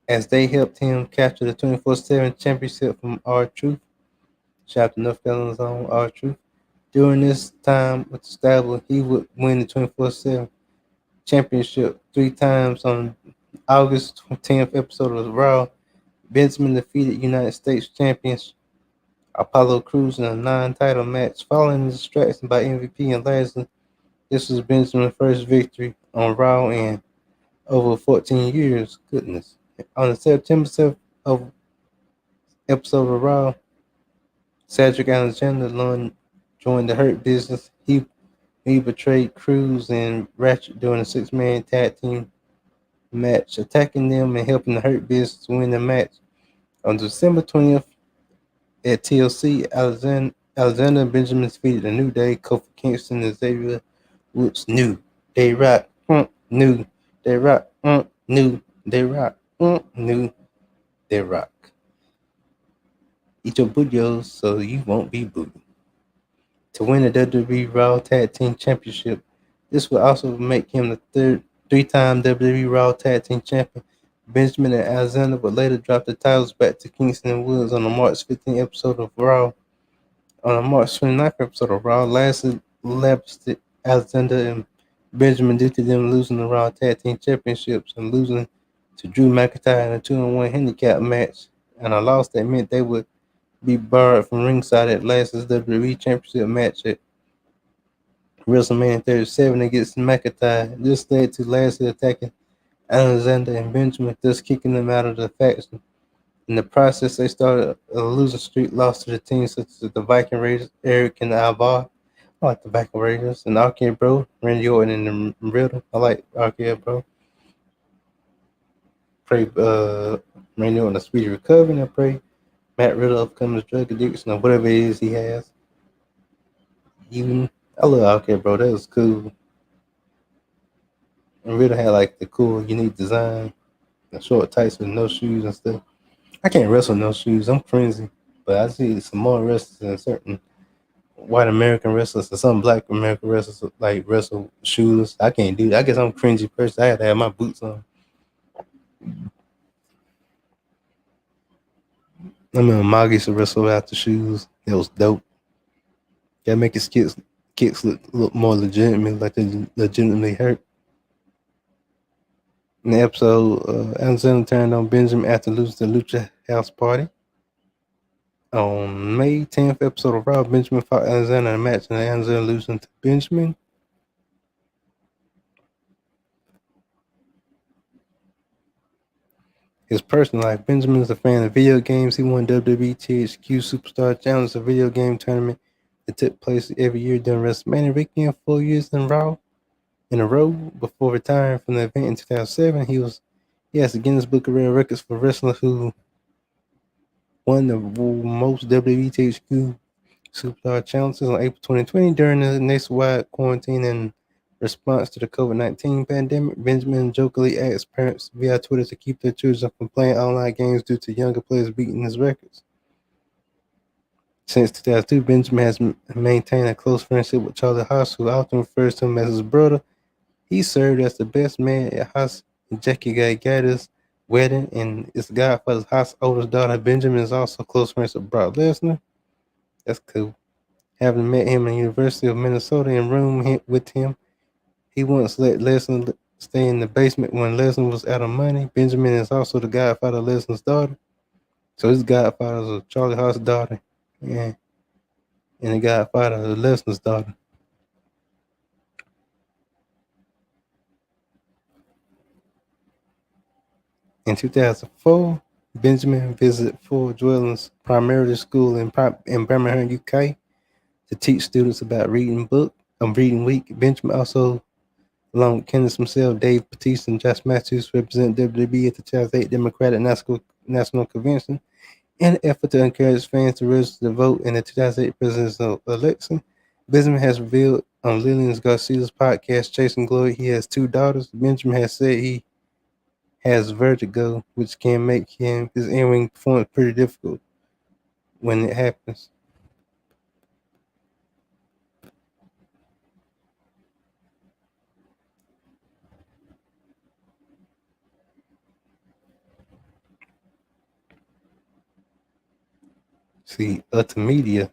as they helped him capture the 24/7 championship from R-Truth. Shout out to North Carolina's own R-Truth. During this time with the stable, he would win the 24/7 championship three times. On August 10th episode of Raw, Benjamin defeated United States champions Apollo Crews in a non-title match. Following the distraction by MVP and Lashley, this was Benjamin's first victory on Raw in over 14 years. Goodness. On the September 7th episode of Raw, Cedric Alexander joined the Hurt Business. He betrayed Crews and Ratchet during a six-man tag team match, attacking them and helping the Hurt Business win the match. On December 20th at TLC, Alexander and Benjamin defeated the New Day, Kofi Kingston, and Xavier Woods. New Day Rock, New Day Rock, New Day Rock, New Day Rock. Eat your booyos so you won't be booed. To win the WWE Raw Tag Team Championship. This would also make him the three-time WWE Raw Tag Team Champion. Benjamin and Alexander would later drop the titles back to Kingston and Woods on the March 15th episode of Raw. On the March 29th episode of Raw, Lashley lapsed Alexander and Benjamin due to them losing the Raw Tag Team Championships and losing to Drew McIntyre in a 2-on-1 handicap match. And a loss that meant they would be barred from ringside at Lashley's WWE Championship match at WrestleMania 37 against McIntyre. This led to Lashley attacking Alexander and Benjamin, thus kicking them out of the faction. In the process, they started a losing streak, lost to the teams such as the Viking Raiders, Eric and Alvar. I like the Viking Raiders and RK Bro, Randy Orton and the Riddle. I like RK Bro. Pray Randy Orton a speedy recovery, and I pray Matt Riddle overcome his drug addiction or whatever it is he has. Even I love RK Bro, that was cool. And Riddle had like the cool, unique design, the short tights with no shoes and stuff. I can't wrestle no shoes. I'm crazy. But I see some more wrestlers and certain white American wrestlers or some black American wrestlers like wrestle shoeless. I can't do that. I guess I'm a cringy person. I had to have my boots on. I remember Magi used to wrestle without the shoes. It was dope. Gotta make his kicks look more legitimate, like they legitimately hurt. In the episode, Alexander turned on Benjamin after losing the Lucha House Party. On May 10th episode of Raw, Benjamin fought Alexander in a match, and Alexander losing to Benjamin. His personal life. Benjamin is a fan of video games. He won WWE THQ Superstar Challenge, a video game tournament that took place every year during WrestleMania weekend, 4 years in a row. Before retiring from the event in 2007, he has the Guinness Book of World Records for wrestler who won the most WWE THQ Superstar challenges on April 2020 during the nationwide quarantine in response to the COVID-19 pandemic. Benjamin jokingly asked parents via Twitter to keep their children from playing online games due to younger players beating his records. Since 2002, Benjamin has maintained a close friendship with Charlie Haas, who often refers to him as his brother. He served as the best man at Haas and Jackie Gaga's wedding, and is Godfather's Haas' oldest daughter. Benjamin is also close friends with Brock Lesnar. That's cool. Having met him at the University of Minnesota and roomed with him, he once let Lesnar stay in the basement when Lesnar was out of money. Benjamin is also the godfather of Lesnar's daughter. So his godfather is Charlie Haas' daughter, and the godfather of Lesnar's daughter. In 2004, Benjamin visited four dwellings, primarily school in Birmingham, UK, to teach students about reading week. Benjamin also, along with Kenneth himself, Dave Bautista, and Josh Matthews, represent WWE at the 2008 Democratic National Convention in an effort to encourage fans to register to vote in the 2008 presidential election. Benjamin has revealed on Lillian Garcia's podcast, Chasing Glory, he has two daughters. Benjamin has said he has vertigo, which can make his in-ring performance pretty difficult when it happens. See, Ultimedia.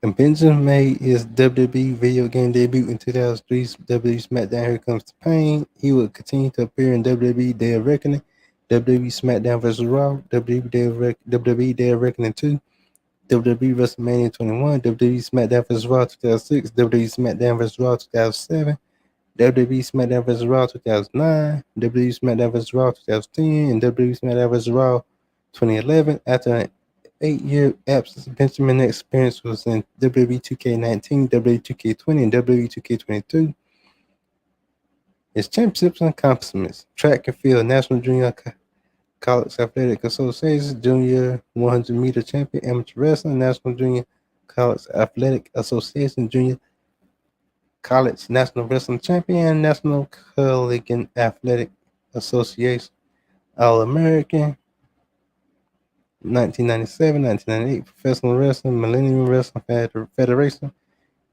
And Benjamin made his WWE video game debut in 2003's WWE SmackDown Here Comes the Pain. He would continue to appear in WWE Day of Reckoning, WWE SmackDown vs. Raw, WWE Day of Reckoning 2, WWE WrestleMania 21, WWE SmackDown vs. Raw 2006, WWE SmackDown vs. Raw 2007, WWE SmackDown vs. Raw 2009, WWE SmackDown vs. Raw 2010, and WWE SmackDown vs. Raw 2011. After an 8-year absence, Benjamin's next appearance was in WWE 2K19, WWE 2K20, and WWE 2K22. His championships and accomplishments: track and field National Junior College Athletic Association, Junior 100-meter champion, amateur wrestling, National Junior College Athletic Association, Junior College National Wrestling Champion, National Collegiate Athletic Association, All-American, 1997, 1998, Professional Wrestling, Millennium Wrestling Federation,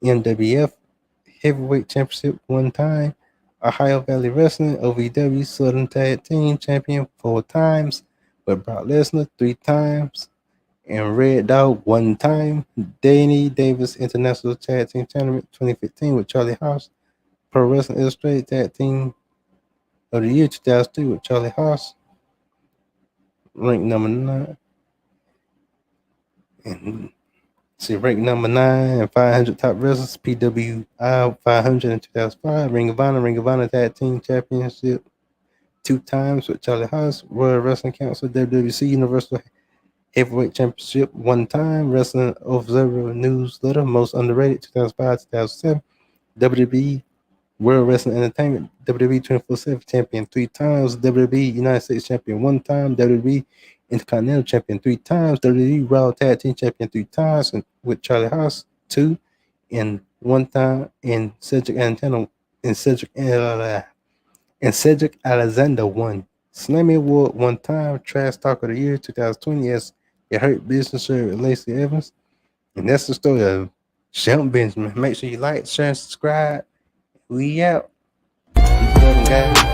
NWF, Heavyweight Championship one time, Ohio Valley Wrestling, OVW Southern Tag Team Champion 4 times, with Brock Lesnar 3 times, and Red Dog 1 time, Danny Davis International Tag Team Tournament 2015 with Charlie Haas, Pro Wrestling Illustrated Tag Team of the Year 2002 with Charlie Haas, ranked number 9. And ranked number 9 and 500 top wrestlers, PWI 500 in 2005, Ring of Honor Tag Team Championship 2 times with Charlie Haas, World Wrestling Council, WWC Universal Heavyweight Championship 1 time, Wrestling Observer Newsletter, Most Underrated 2005-2007, WWE World Wrestling Entertainment, WWE 24/7 Champion 3 times, WWE United States Champion 1 time, WWE Intercontinental Champion 3 times, WWE Raw Tag Team Champion 3 times, and with Charlie Haas 2, and 1 time, and Cedric Alexander 1. Slammy Award 1 time, Trash Talk of the Year 2020 as a Hurt Business with Lacey Evans. And that's the story of Shelton Benjamin. Make sure you like, share, and subscribe. We out. Keep going, guys.